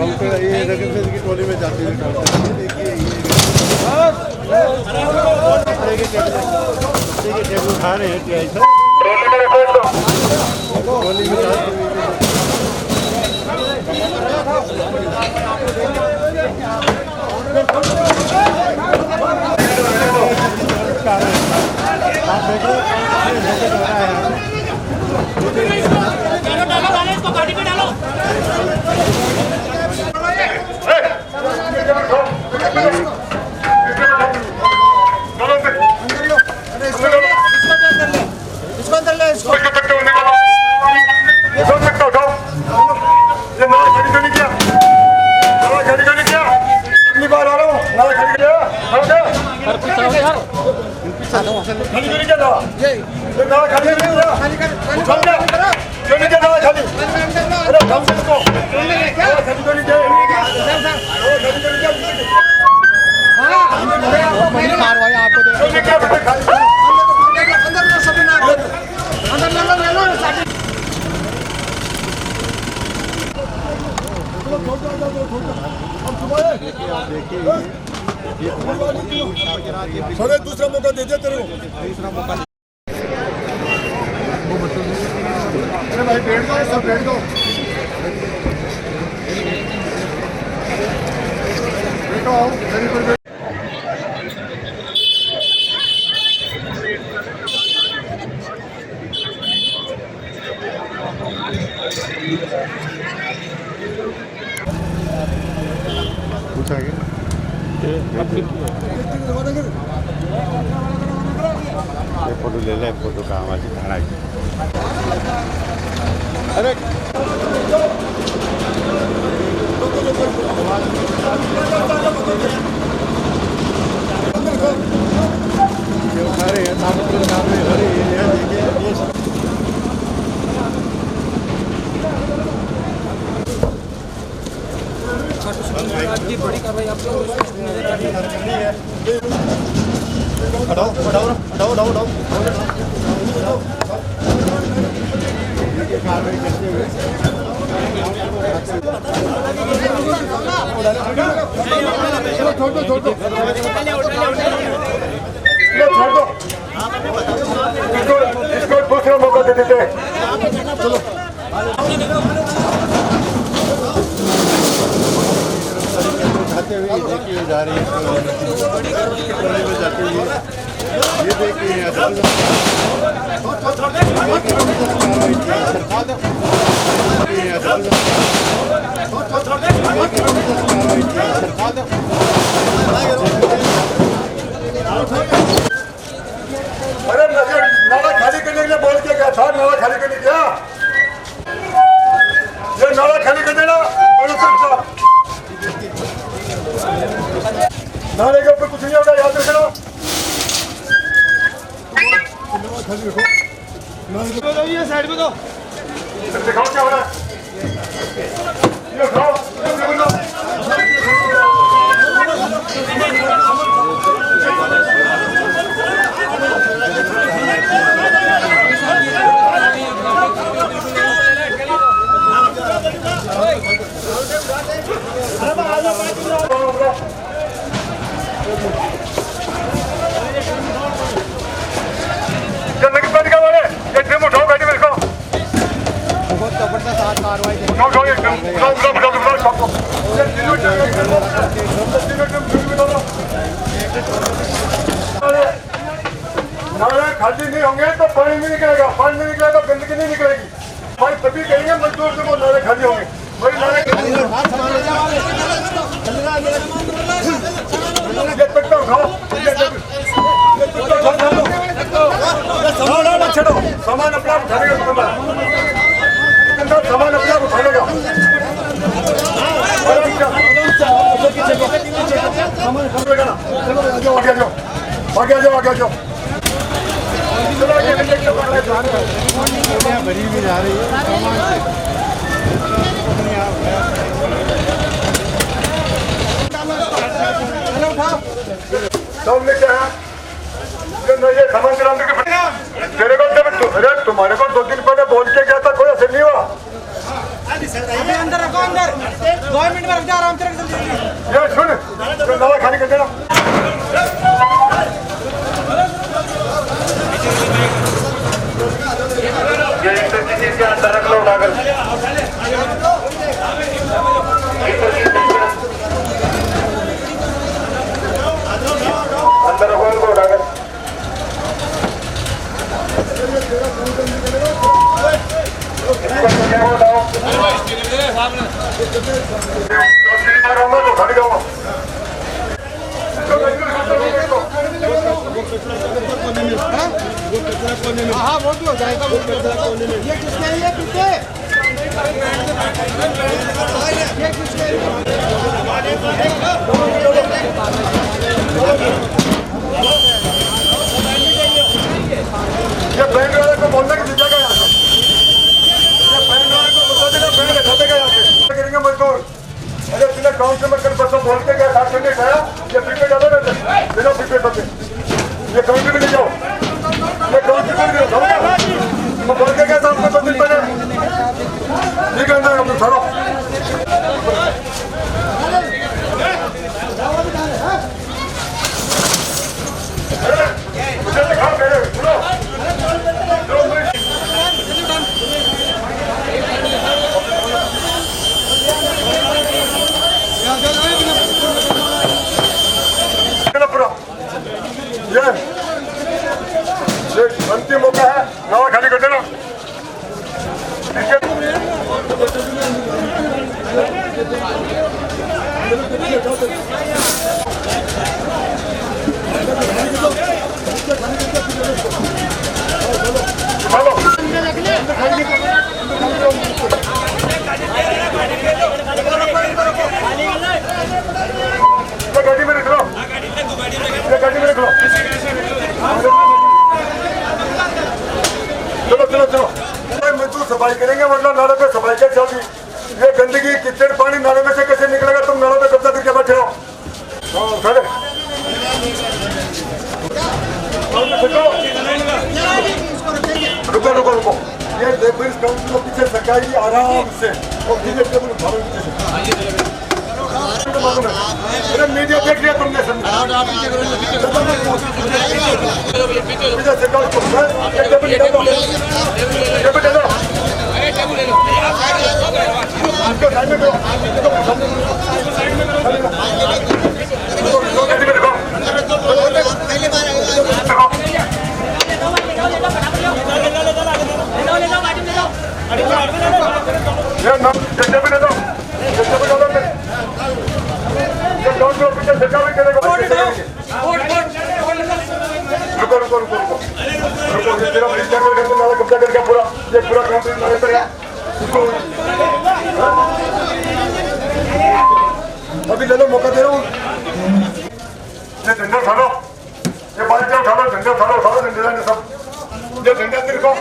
की टोली में जाते हुए टेबल उठा रहे हैं टोली में जाते हुए गाड़ी में डालो। इसको अंदर ले, इसको अगली बार आ रहा हूँ। थोड़े दूसरा मौका दे दे तेरे को। दूसरा मौका अरे भाई बैठ दो, सब बैठ दो, बैठो आओ मेरी पर बैठो। पूछा क्या फोटो ले ले, फोटो का आवाज खड़ा है। अरे उठा रहे हैं नाम में हो रही है। देखिए बड़ी कार्रवाई आप लोग हटाओ हटाओ हटाओ हटाओ हटाओ कार्रवाई करते हुए छोड़ दो छोड़ दो इसको दूसरा मौका दे देते हैं। चलो जाते हुए देखिए जा रही है जाते हुए ये देखिए अरे नाला खाली करने के लिए बोल के गया था, नाला खाली करने गया, ये नाला खाली कर देना नाले के ऊपर कुछ नहीं होगा, याद रखना। साइड में दो दिखाओ क्या हो रहा है, ये खाओ नाले खाली नहीं होंगे तो पानी नहीं निकलेगा, पानी नहीं निकलेगा तो गंदगी नहीं निकलेगी। भाई तभी कहेंगे मजदूर से वो नाले खाली होंगे। वही नाले छोड़ो, सामान अपना उठाएगा, सामान अपना उठाएगा। आगे जाओ आगे जाओ भरी भी जा रही है सब लेके आया ये सामान तेरे को अरे तुम्हारे को 2 दिन पहले बोल के गया था, कोई असर नहीं हुआ। अंदर रखो अंदर 2 मिनट में रुक जा, आराम से रख जल्दी। ये सुन, तो नाला खाली कर देना। ये इंटरसिटी के अंदर रख लो उठाकर। अंदर रखो इनको उठाकर। तो खाली जाओ। हाँ वो भी हो जाएगा, वो भी हो जाएगा। ये किसके लिए, किसके ये किसके ये बैंक वाले को बोलने की जगह यहाँ से। ये बैंक वाले को बता देना, बैंक खाते यहाँ से करेंगे मजदूर। अरे तूने गाँव से मत परसों बोल के गया, 7 घंटे खाया, ये पीछे डालो ना, बिना पीछे सबसे ये गाँव से भी ले जाओ, ये गाँव से भी ले जाओ। मैं बोल के गया था आपको 2 दिन पहले, ठीक है ना, अपने छोड़ो। मुझे दिखाओ मेरे, सुनो ये अंतिम मौका है, नावा खाली कर देना। गाड़ी में रख लो, गाड़ी में रख लो। चलो चलो चलो, मजदूर सफाई करेंगे, वरना नाले पे सफाई कैसे होगी? ये गंदगी कीचड़ पानी नाले में से कैसे निकलेगा? तुम नाले पे कब्जा करके बैठे हो। चले रुको रुको रुको, ये देखो इस काम को पीछे सरकारी आराम से और पीछे टेबल उठाओ पीछे। अरे मीडिया देख लिया तुमने, पीछे सरकार को टेबल डालो, टेबल डालो, इसको साइड में करो, गाड़ी में रखो। ये नाम टेबल डालो, टेबल डालो, ये डॉट को पीछे सरकार भी करेगा। रुको रुको रुको रुको रुको, ये तेरा मरीज जाकर करके नाला कब्जा करके पूरा, ये पूरा काम तो नाले पर है। इसको अभी ले लो, मौका दे रहा हूँ। ये झंडा उठा लो, ये बाल्टियाँ उठा लो, झंडा उठा लो, उठा लो झंडे सब। ये झंडा तेरे को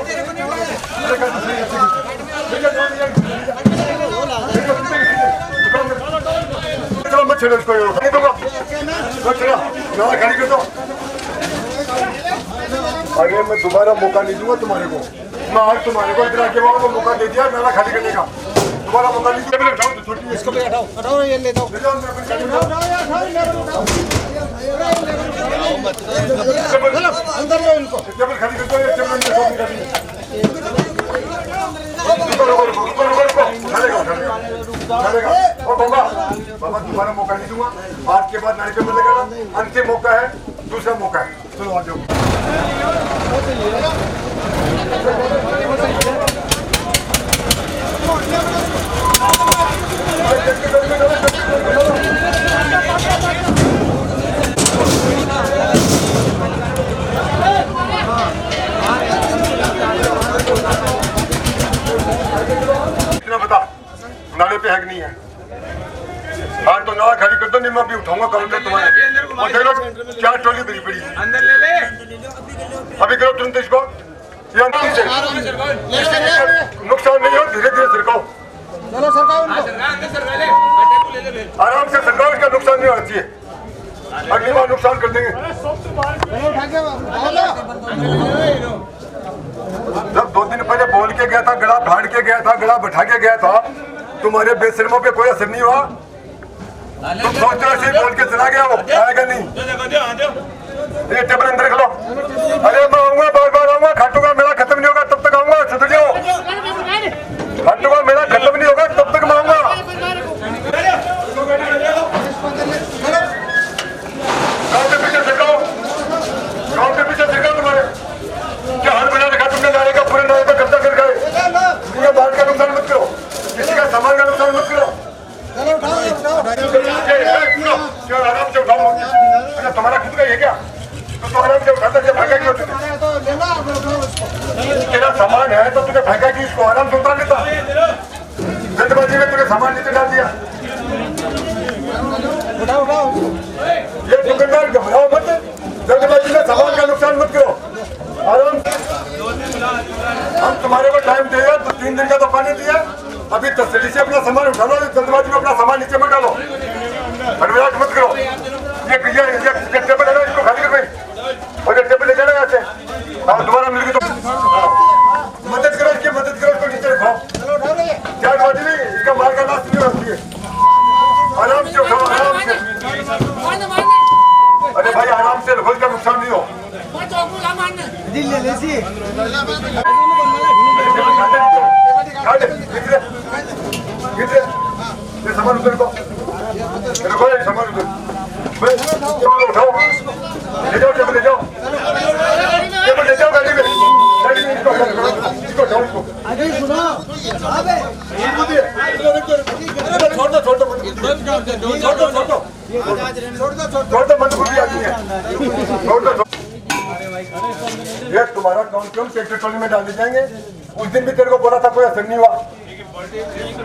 मत छेड़ो, इसको नहीं दूंगा, नाला खाली कर दो। अरे मैं दोबारा मौका नहीं दूंगा तुम्हारे को, मैं आज तुम्हारे को इतना के बाद मौका दे दिया नाला खाली करने का, दोबारा मौका नहीं दिया। उठाओ तो छोटी, इसको भी हटाओ, हटाओ ये ले दो, अंदर लो इनको, टेबल खाली कर दो, ये टेबल में शॉपिंग कर दी। बाबा दोबारा मौका नहीं दूंगा, आज के बाद नाले पे मिलेगा ना, अंतिम मौका है, दूसरा मौका है। चलो आ जाओ। इतना बता, नाले पे है कि नहीं है? हाँ तो नाला खाली कर दो, नहीं मैं भी उठाऊंगा काउंटर तुम्हारे। और देख लो क्या ट्रॉली भरी पड़ी है, अंदर ले ले, अभी करो तुरंत इसको। ये नुकसान नहीं हो, धीरे धीरे सरकाओ, चलो सरकाओ उनको, आराम से सरकाओ, इसका नुकसान नहीं होना चाहिए, अगली बार नुकसान कर देंगे। जब 2 दिन पहले बोल के गया था, गला फाड़ के गया था, गला बैठा के गया था, तुम्हारे बेशर्मों पे कोई असर नहीं हुआ। तुम सोच रहे ऐसे बोल के चला गया, वो आएगा नहीं। ये टेबल अंदर रख लो। अरे मैं आऊंगा, बार बार आऊंगा, खाटूंगा मेरा खत्म नहीं होगा तब तक आऊंगा। सुधर जाओ, खाटूंगा मेरा खत्म नहीं होगा तब तक मैं आऊंगा। गाँव के पीछे सिखाओ, गाँव के पीछे सिखाओ। तुम्हारे क्या हाल बना रखा तुमने? नाले का पूरे नाले पर कब्जा कर गए। ये बात का नुकसान मत करो, किसी का सामान का नुकसान मत करो। आराम से उठाओ। अच्छा तुम्हारा खुद का ये क्या? तो आराम से उठाता है, भागा क्यों? तेरा सामान है तो तुझे भागा कि इसको आराम से उतार लेता। जल्दबाजी में तुझे सामान नीचे डाल दिया। ये दुकानदार घबराओ मत, जल्दबाजी में सामान का नुकसान मत करो, आराम से। हम तुम्हारे को टाइम दिया तो 3 दिन का तो पानी दिया। अभी तसल्ली से अपना सामान उठा लो, जल्दबाजी में अपना सामान नीचे मत डालो, हड़बड़ाहट मत करो। ये टेबल है ना, इसको खाली कर भाई, और ये टेबल ले जाना यहाँ से। हाँ दोबारा मिलकर तो मदद करो, इसकी मदद करो, इसको नीचे रखो। क्या बाजी नहीं, इसका माल का नाश नहीं होती है। आराम से उठाओ, आराम से। अरे भाई आराम से रखो, इसका नुकसान नहीं हो। ये सामान उधर को रखो, ये सामान उधर उठाओ, ले जाओ, टेबल ले जाओ, टेबल ले जाओ गाड़ी में, गाड़ी में इसको उठाओ, इसको छोड़ दो, छोड़ दो, मत बुरी आती है, छोड़ दो। ये तुम्हारा काउंटर सेक्टर ट्रॉली में डाल दी जाएंगे। उस दिन भी तेरे को बोला था, कोई असर नहीं हुआ।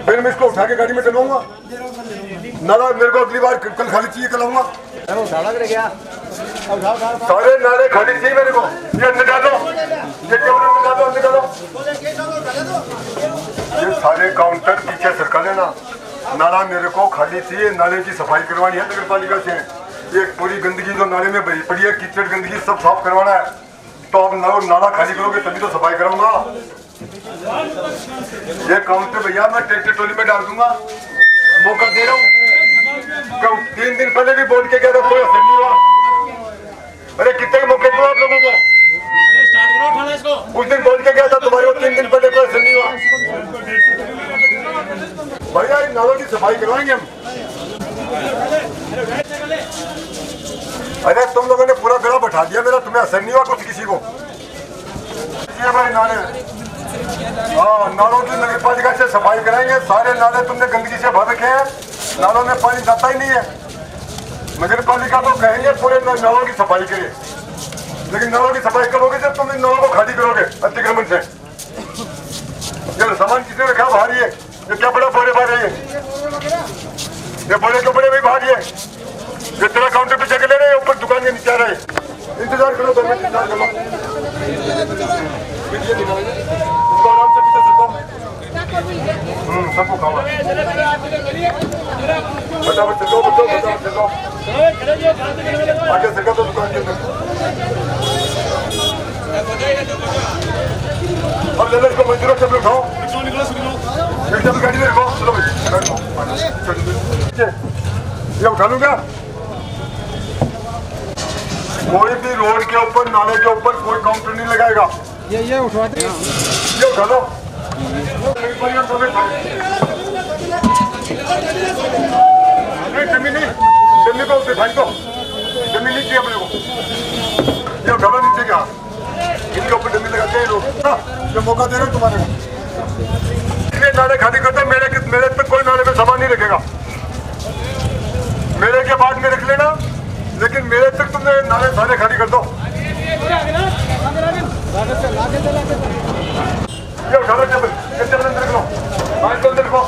फिर मैं इसको उठा के गाड़ी में डलवाऊंगा। नाला मेरे को अगली बार कल खाली चाहिए, कल आऊंगा। सारे नाले खाली चाहिए मेरे को। ये अंदर डालो, ये टेबल अंदर डालो, अंदर डालो। ये सारे काउंटर पीछे सरका लेना। नाला मेरे को खाली चाहिए, नाले की सफाई करवानी है नगर पालिका से। एक पूरी गंदगी जो नाले में भरी पड़ी है, कीचड़ गंदगी सब साफ करवाना है। तो अब नाला खाली करोगे तभी तो सफाई कराऊंगा। ये काउंटर भैया मैं ट्रैक्टर ट्रॉली में डाल दूंगा, मौका दे रहा हूँ। 3 दिन पहले भी बोल के गया था, कोई असर नहीं हुआ। अरे कितने मौके दो आप लोगों को? उस दिन बोल के गया था तुम्हारे को, 3 दिन पहले कोई असर नहीं हुआ। भैया इन नालों की सफाई करवाएंगे हम। अरे तुम लोगों ने पूरा गला बैठा दिया मेरा, तुम्हें असर नहीं हुआ कुछ किसी को? भाई नाले, हाँ नालों की नगर पालिका से सफाई कराएंगे। सारे नाले तुमने गंदगी से भर रखे हैं, नालों में पानी जाता ही नहीं है। नगर पालिका को कहेंगे पूरे नालों की सफाई करिए, लेकिन नालों की सफाई करोगे जब तुम इन नालों को खाली करोगे अतिक्रमण से। ये सामान किसने रखा बाहर? ये क्या बड़ा बोरे बाहर है? ये बोरे कपड़े भी बाहर है। ये तेरा काउंटर पे जगह ले रहे हैं, ऊपर दुकान के नीचे आ रहे हैं। इंतजार करो, 2 मिनट इंतजार करो। आराम से पीछे सबको खाओ, फटाफट चलो, फटाफट चलो, आगे सरका तो दुकान के अंदर। अब ले लो इसको, मजदूरों से उठाओ, गाड़ी में रखो। चलो भाई, ये उठा लूंगा। कोई भी रोड के ऊपर, नाले के ऊपर कोई काउंटर नहीं लगाएगा। ये उठवाते हैं, ये उठा लो। जमीन को दिखाई दो, जमीन नहीं चाहिए अपने को। ये उठा लो नीचे, क्या इनके ऊपर जमीन लगाते हैं लोग। ये मौका दे रहे हो तुम्हारे को, इसलिए नाले खाली करते हैं। मेरे तक कोई नाले में सामान नहीं रखेगा, मेरे के बाद में रख लेना, लेकिन मेरे तक तुमने नाले सारे खाली कर दो। ये उठा लो टेबल, ये टेबल अंदर रखो, आज को अंदर रखो,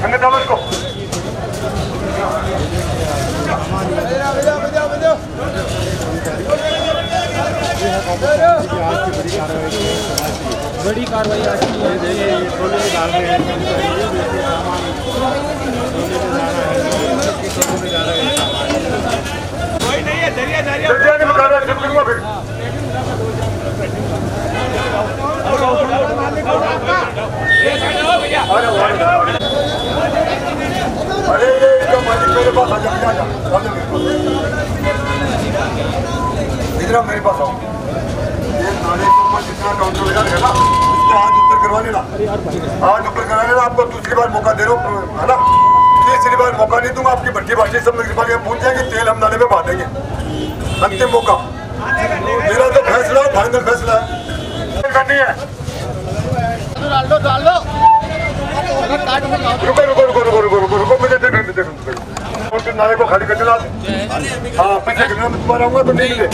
अंदर डालो इसको। बड़ी कार्रवाई आज की है। कोई नहीं है, दरिया नहीं बता रहा, जब करूँगा फिर। मेरे पास आ जा, इधर आओ मेरे पास आओ। ये नाले के ऊपर जितना काउंटर लगा है ना, इसको आज ऊपर करवा लेना, आज ऊपर करा लेना। आपको दूसरी बार मौका दे रहा हूँ, है ना? तीसरी बार मौका नहीं दूंगा। आपकी भट्टी बाटी सब नगरपालिका पहुंच जाएंगे, तेल हम नाले में बांध देंगे। अंतिम मौका मेरा तो फैसला, फाइनल फैसला करनी है। डाल दो रुको रुको रुको रुको रुको रुको रुको, मुझे देखो नाले को खाली कर देना। हाँ पीछे गिरना, मैं तुम्हारा आऊंगा तो नहीं ले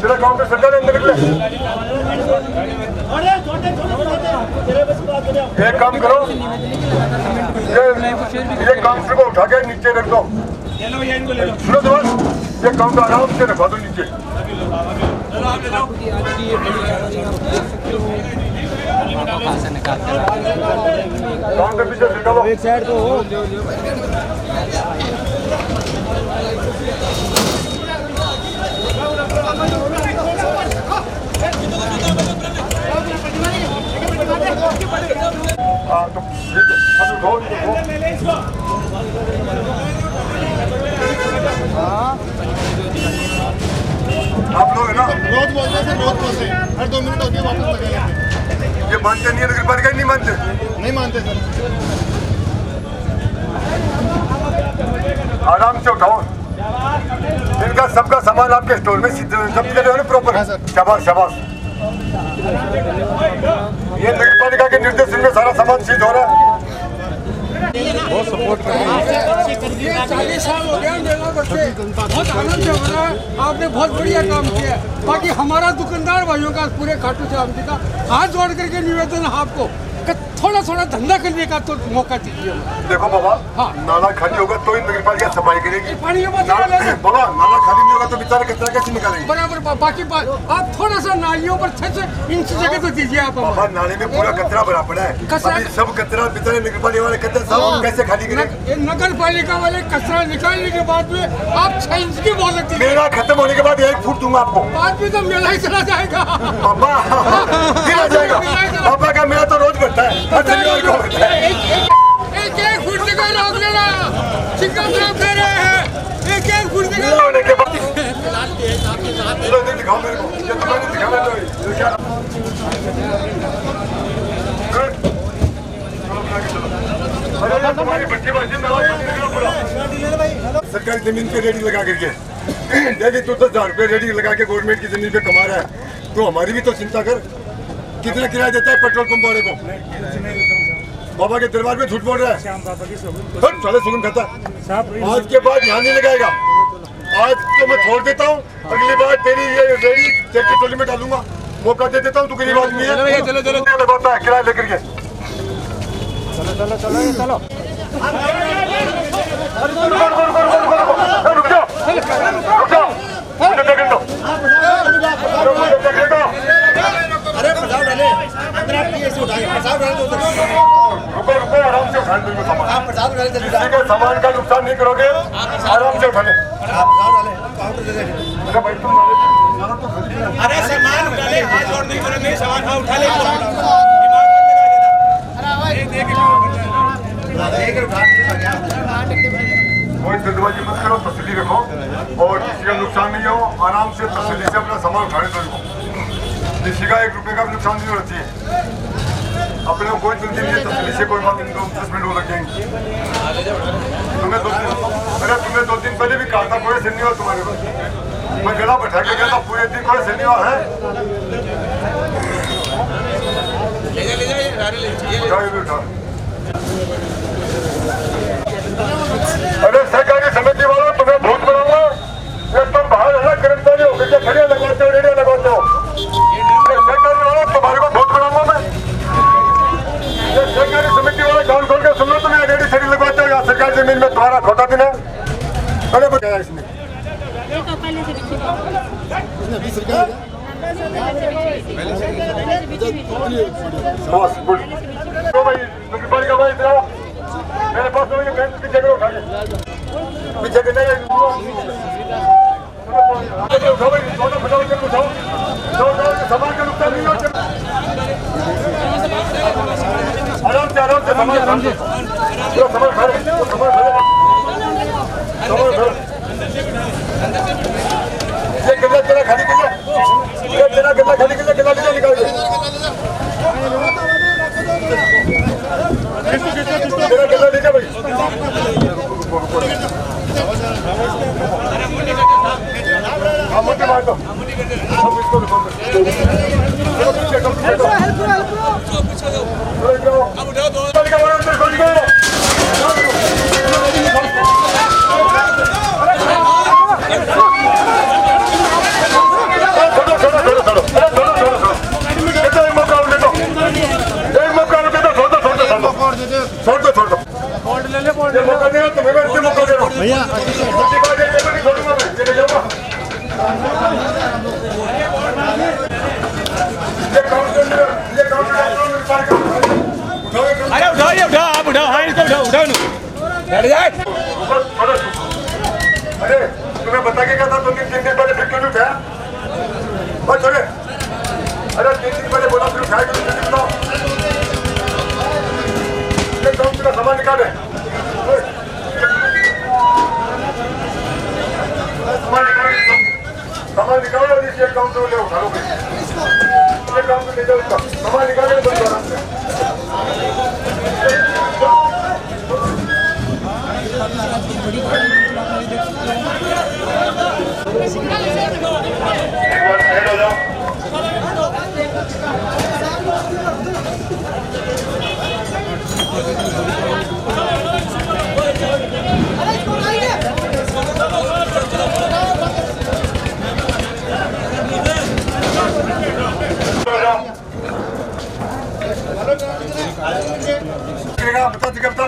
तेरा काउंटर सरकार अंदर निकले। एक काम करो, ये काउंटर को उठा के नीचे रख दो। सुनो तो बस, ये काउंटर आराम से रखवा दो नीचे। काउंटर पीछे निकालो। एक साइड तो हो। हाँ तो ठीक है, अब उठो। आप लोग है ना रोज बोलते हैं, रोज बोलते हैं, हर 2 मिनट होती है वापस लगा लेते हैं। ये मानते नहीं है, नगरपालिका नहीं मानते। नहीं मानते सर। आराम से उठाओ। इनका सबका सामान आपके स्टोर में जब्त कर रहे हो ना प्रॉपर। शाबाश शाबाश। ये नगरपालिका के निर्देश में सारा सामान सीज हो रहा है। बहुत सपोर्ट कर रहे हैं। 40 साल हो गया मेला बच्चे, बहुत आनंद हो रहा है। आपने बहुत बढ़िया काम किया। बाकी हमारा दुकानदार भाइयों का पूरे खाटू श्याम जी का हाथ जोड़ करके निवेदन है आपको, थोड़ा थोड़ा धंधा करने का तो मौका दीजिए। देखो बाबा, हाँ। नाला खाली होगा तो ही नगरपालिका सफाई करेगी। पानी बाबा नाला खाली नहीं होगा तो बेचारे कचरा कैसे निकालेंगे? बराबर बाकी आप थोड़ा सा नालियों पर 6 इंच जगह तो दीजिए आप। बाबा नाले में पूरा कचरा भरा पड़ा है। कचरा- अभी सब कचरा बेचारे नगरपालिका वाले कचरा सब हम कैसे खाली करेंगे? नगर पालिका वाले कचरा निकालने के बाद में आप 6 इंच की बोलत दीजिए। मेरा खत्म होने के बाद 1 फुट दूंगा आपको। बाद में तो मेला ही चला जाएगा। पापा फिर आ जाएगा। पापा का मेरा तो रोज बढ़ता है, हर शनिवार को बढ़ता है। एक फुट जगह रोक लेना, चिकन साफ दे रहे हैं। एक फुट जगह होने के बाद चलो इधर दिखाओ मेरे को, ये तो मैंने दिखाना तो ये क्या अरे तुम्हारी बच्ची बाजी में सरकारी जमीन पे रेडी लगा करके देखिए तू 10,000 रुपये रेडी लगा के गवर्नमेंट की जमीन पे कमा रहा है, तो हमारी भी तो चिंता कर। कितना किराया देता है पेट्रोल पंप वाले को? बाबा के दरबार में झूठ बोल रहा है। साले सुगम खाता है। आज के बाद यहाँ नहीं लगाएगा। आज तो मैं छोड़ देता हूँ, अगली बार तेरी ये रेडी ट्रैक्टर ट्रॉली में डालूंगा। मौका दे देता हूँ, तू गरीब आदमी है। चलो चलो लगाता है किराया लेकर के। चलो चलो चलो चलो। रुक जाओ, रुक जाओ, मुझे देखने दो। मुझे देखने दो। अरे 50 डाले, अंदर आप ऐसे उठाए 50 डाले तो रुको रुको, आराम से उठा लो सामान। आप 50 डाले जल्दी। किसी के सामान का नुकसान नहीं करोगे, आराम से उठा ले। आप 50 डाले, काउंटर दे दे। अरे भाई तुम अरे सामान उठा ले, हाथ जोड़ नहीं करेंगे, सामान हाँ उठा ले। कोई जल्दबाजी मत करो, तसल्ली रखो और किसी का नुकसान नहीं हो। आराम से तसल्ली से अपना सामान उठाने दो। किसी का 1 रुपये का भी नुकसान नहीं होना चाहिए। अपने को कोई जल्दी नहीं है, तसल्ली से कोई बात नहीं, 10 मिनट हो लग जाएंगे। तुम्हें 2 दिन पहले भी कहा था कोई नहीं हुआ तुम्हारे पास। मैं गला बैठा के गया था, पूरे दिन कोई नहीं हुआ है। अरे सरकारी समिति वालों, तुम्हें भूत बनाऊंगा। ये तुम बाहर अलग कर्मचारी हो गए, खड़े लगवाते हो, रेडियो लगवाते हो। सरकारी वालों, तुम्हारे को भूत बनाऊंगा मैं। ये सरकारी समिति वाले कान खोल के सुन लो, तुम्हें रेडी सेडी लगवाते हो। यहाँ सरकारी जमीन में तुम्हारा खोटा दिन है। अरे बताया इसने बस गुड। तो भाई नगरपालिका भाई इधर आओ, मेरे पास तो ये बैंक की जगह उठा के पीछे के नहीं उठाओ भाई, दोनों फटाओ के उठाओ, सामान का नुकसान नहीं हो। आराम से सामान खड़े, ये गला तेरा खाली कर ले, ये तेरा गला खाली कर ले, गला निकाल दे, तेरा गला नीचे भाई, मुझे मार दो, भैया अरे उठाओ आप उठाओ, हाँ इसको उठाओ बैठ जाए। अरे तुम्हें बता के क्या था, तुमने 3 दिन पहले फिर क्यों नहीं उठाया? बस छोड़े, अरे 3 दिन पहले बोला फिर उठाया क्यों नहीं? बताओ, ये काउंटर का सामान निकाले, सामान निकालो और इसे काउंटर में ले उठा लो, ये काउंटर ले जाओ, उसका सामान निकाले तो आराम से। बता,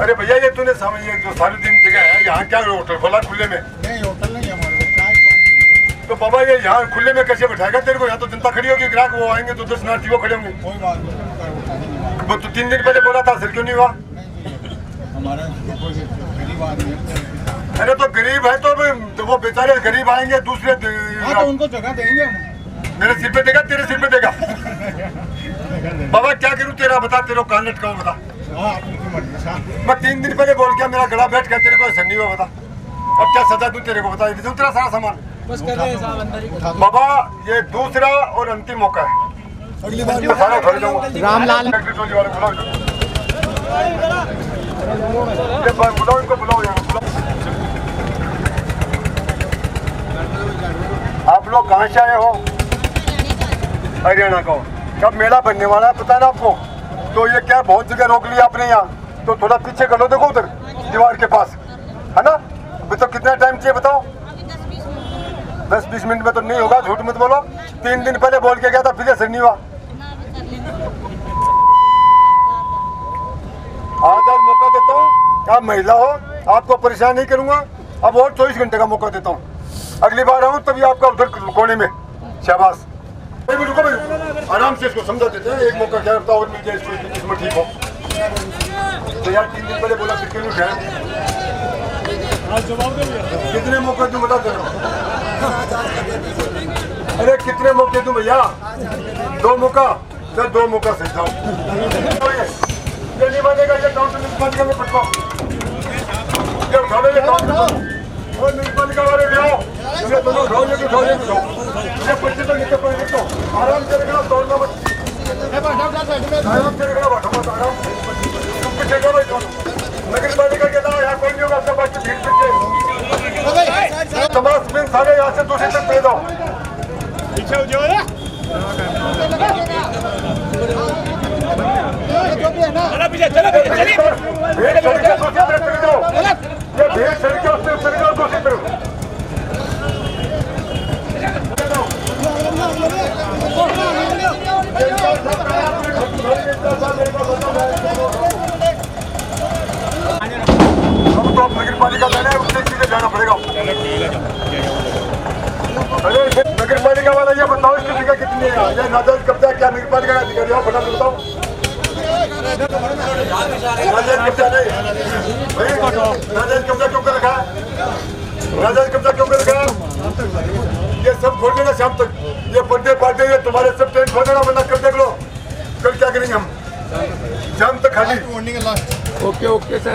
अरे भैया ये तूने समझ, ये जो सारी दिन जगह है, यहाँ क्या होटल खोला खुले में? नहीं होटल नहीं है हमारे पास। तो बाबा ये यहाँ खुले में कैसे बैठाएगा तेरे को? यहाँ तो जनता खड़ी होगी, ग्राहक वो आएंगे तो 10 मिनट वो खड़े होंगे। कोई बात नहीं, तो 3 दिन पहले बोला था, सर क्यों नहीं हुआ? हमारा कोई गरीब आदमी है। अरे तो गरीब है तो वो बेचारे गरीब आएंगे दूसरे, हाँ तो उनको जगह देंगे हम। मेरे सिर पे देगा, तेरे सिर पे देगा? बाबा क्या करूँ तेरा, बता, तेरे को कान लटकाऊं बता? हाँ आपकी मर्जी साहब। मैं 3 दिन पहले बोल गया, मेरा गला बैठ गया, तेरे को ऐसा नहीं हुआ, बता अब क्या सजा दूं तेरे को? बता, इधर तेरा सारा सामान बस कर रहे हैं साहब अंदर ही। बाबा ये दूसरा और अंतिम मौका है, अगली बार मैं सारा उठा जाऊंगा। रामलाल बुलाओ इनको, बुलाओ यहाँ बुलाओ। आप लोग कहाँ से आए हो? हरियाणा का। कब मेला बनने वाला है पता है ना आपको? तो ये क्या बहुत जगह रोक लिया आपने यहाँ, तो थोड़ा पीछे कर लो, देखो उधर दीवार के पास है ना। अभी तो कितना टाइम चाहिए बताओ? 10-20 मिनट में तो नहीं होगा, झूठ मत बोलो। 3 दिन पहले बोल के गया था, फिर ऐसे नहीं हुआ। आज मौका देता हूँ, आप महिला हो, आपको परेशान नहीं करूंगा। अब और 24 घंटे का मौका देता हूँ, अगली बार आऊँ तभी आपका उधर कोने में। शाबाश, रुको भाई, आराम से इसको समझा देते हैं। एक मौका क्या करता और मिल जाए इसको, इसमें ठीक हो। तो यार 3 दिन पहले बोला, फिर क्यों नहीं उठाया? कितने मौके तुम बता दे रहे हो? अरे कितने मौके तुम भैया? 2 मौका, सर 2 मौका सही था। ये नहीं मानेगा, ये काउंटर म्यूनसिपालिटी में पटवाओ, ये उठा लो, ये काउंटर और म्यूनसिपालिटी वाले ले आओ, ये दोनों उठाओ, ये उठाओ, ये उठाओ, ये पैसे तो नीचे पड़े तो आराम से रखना, दौड़ना मत, आराम से रखना, बैठो मत, आराम से तुम पीछे जाओ भाई दोनों। नगर पालिका के नाम यहाँ कोई नहीं होगा, सब बाकी भीड़ पीछे तमाम स्पिन सारे यहाँ से दूसरी तक दे दो। पीछे हो जाओ ना, चलो पीछे, चलो पीछे, चलिए। भीड़ चढ़ के दूसरी तरफ चले जाओ, ये भीड़ चढ़ के उससे चले जाओ दूसरी तरफ। हम तो नगर पालिका जाना है, उससे सीधे जाना पड़ेगा। अरे नगर पालिका वाला ये बताओ, इसकी जगह कितनी है? ये नाजायज कब्जा क्या नगर पालिका का अधिकारी हो? फटाफट बताओ। कब्जा नहीं, नाजायज कब्जा क्यों कर रखा है? नाजायज कब्जा क्यों कर रखा है? ये सब खोल देना शाम तक, ये बर्थडे पार्टी ये तुम्हारे सब टेंट खोल देना, वरना कल देख लो कल क्या करेंगे हम। शाम तक खाली। Okay okay sir.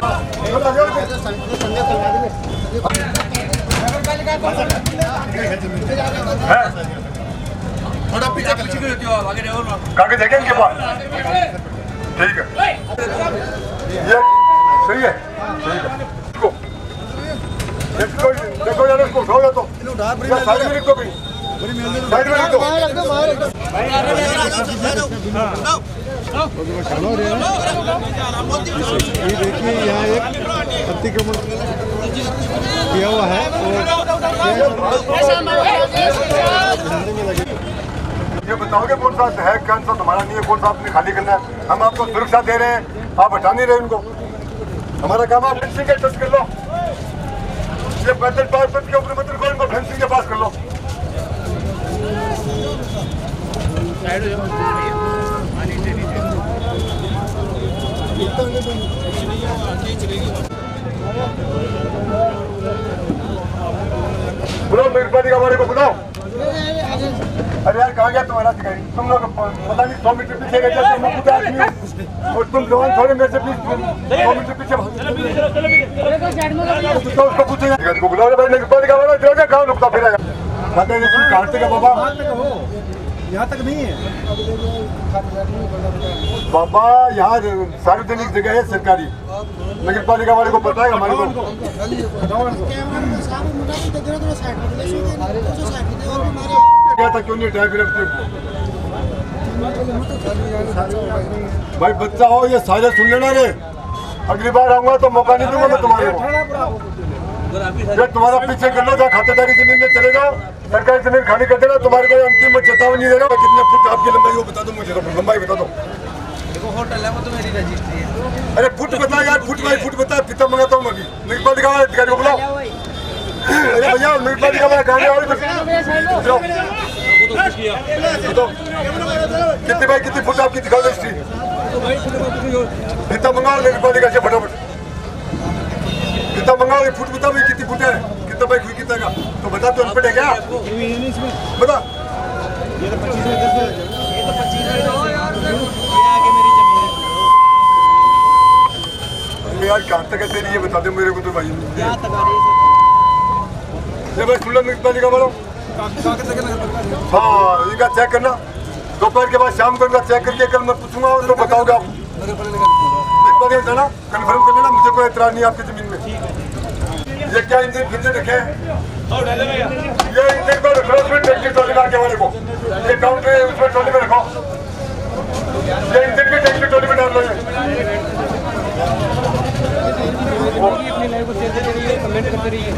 थोड़ा पीछे कागज है क्या इनके पास? ठीक है, ये सही है, ठीक है। देखो यार, इसको उठाओ या तो साइड में लिख दो, कहीं साइड में लिख दो। ये देखिए यहाँ एक अतिक्रमण किया हुआ है ये बताओगे कौन सा है, कौन सा तुम्हारा नहीं है, कौन सा आपने खाली करना है? हम आपको सुरक्षा दे रहे हैं, आप हटा नहीं रहे उनको। हमारा काम आप फेंसिंग के टच कर लो, ये पैदल पार्क के ऊपर मत रखो, इनको फेंसिंग के पास कर लो। बुलाओ मेहरबानी हमारे को बुलाओ। अरे यार कहाँ गया तुम्हारा अधिकारी? तुम लोग पता नहीं 100 मीटर पीछे गए थे, तुम लोग खुद आदमी हो और तुम जवान थोड़े मेरे से प्लीज 100 मीटर पीछे तो उसको पूछेगा। बुलाओ भाई मेहरबानी का वाला जो कहाँ रुकता फिर पता नहीं तुम कहाँ का बाबा? यहाँ तक नहीं है बाबा, यहाँ सार्वजनिक जगह है सरकारी, नगर पालिका वाले को पता है हमारे को। क्या था क्यों नहीं उठाया फिर भाई? बच्चा हो ये सारे सुन लेना रे, अगली बार आऊंगा तो मौका नहीं दूंगा मैं तुम्हारे को। ये तुम्हारा पीछे कर लो, जहाँ खातेदारी जमीन में चले जाओ, सरकारी जमीन खाली कर देना। तुम्हारे को अंतिम चेतावनी दे रहा हूँ, कितने फुट आपकी लंबाई वो बता दो मुझे, लंबाई बता दो। होटल है वो तो मेरी रजिस्ट्री है। अरे फुट बता यार, फुट बाई फुट बता, कितना मंगाता हूँ अभी। नगर पालिका वाले अधिकारी को बुलाओ। अरे भैया नगर पालिका वाले कहाँ गए? कितनी बाई कितनी फुट आपकी दिखाओ रजिस्ट्री, कितना मंगाओ नगर पालिका से फटाफट, कितना मंगाओ? ये फुट बता भाई, कितनी फुट है, कितना बाई हुई, कितना का तो बता। तो अनपढ़ है क्या? बता। यार कहाँ तक है तेरी, ये बता दे मेरे को तो भाई। ये भाई सुन लो नगर पालिका वालों, हाँ इनका चेक करना, दोपहर के बाद शाम को इनका चेक करके कल मैं पूछूंगा तो बताओगे आप। जाना कन्फर्म कर लेना, मुझे कोई एतराज नहीं आपकी जमीन में। ये क्या इंजन फिर से रखे हैं? ये इंजन को रखो उसमें टैंकी ट्रॉली मार के वाले को, ये काउंटर है उसमें ट्रॉली में रखो, ये इंजन भी टैंकी ट्रॉली में डाल लो। अपनी लाइफ को शेयर करते रहिए, कमेंट करते रहिए।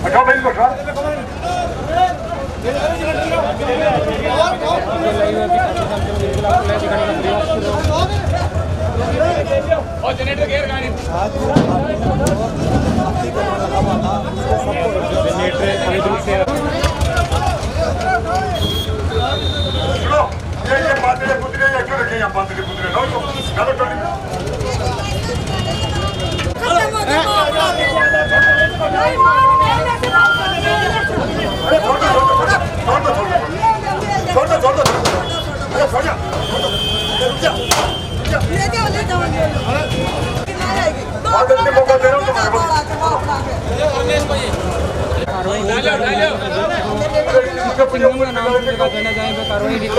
हटाओ भाई इसको, हटाओ। ये बादले पुतले या क्यों रखे यहाँ बादले पुतले? लो तो डालो ट्रॉली में। अरे छोड़ दो, छोड़ दो, छोड़ दो, छोड़ दो, छोड़ दो, छोड़ दो, अरे छोड़ जा, रुक जा, रुक जा। बहुत अच्छे मौका दे रहा हूँ तुम्हारे को।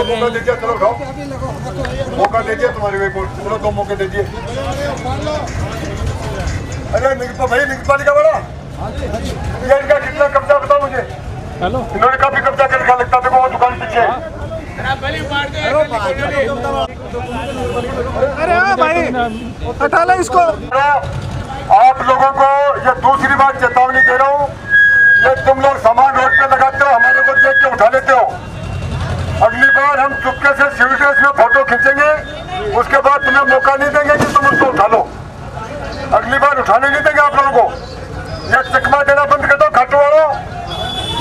मौका दीजिए, चलो उठाओ, मौका दीजिए तुम्हारे को, चलो 2 मौके दीजिए। अरे भाई नगर पालिका वाला, ये इनका कितना कब्जा बताओ मुझे? हेलो, इन्होंने काफी कब्जा कर रखा लगता है, देखो वो दुकान पीछे है। अरे हाँ भाई हटा लो इसको। आप लोगों को ये दूसरी बार चेतावनी दे रहा हूँ, ये तुम लोग सामान रोड पे लगाते हो, हमारे को देख के उठा लेते हो। अगली बार हम चुपके से सिविल ड्रेस में फोटो खींचेंगे, उसके बाद तुम्हें मौका नहीं देंगे कि तुम उसको उठा लो। अगली बार उठाने नहीं देंगे आप लोगों को। ये चकमा देना बंद कर दो, खाटू वालों,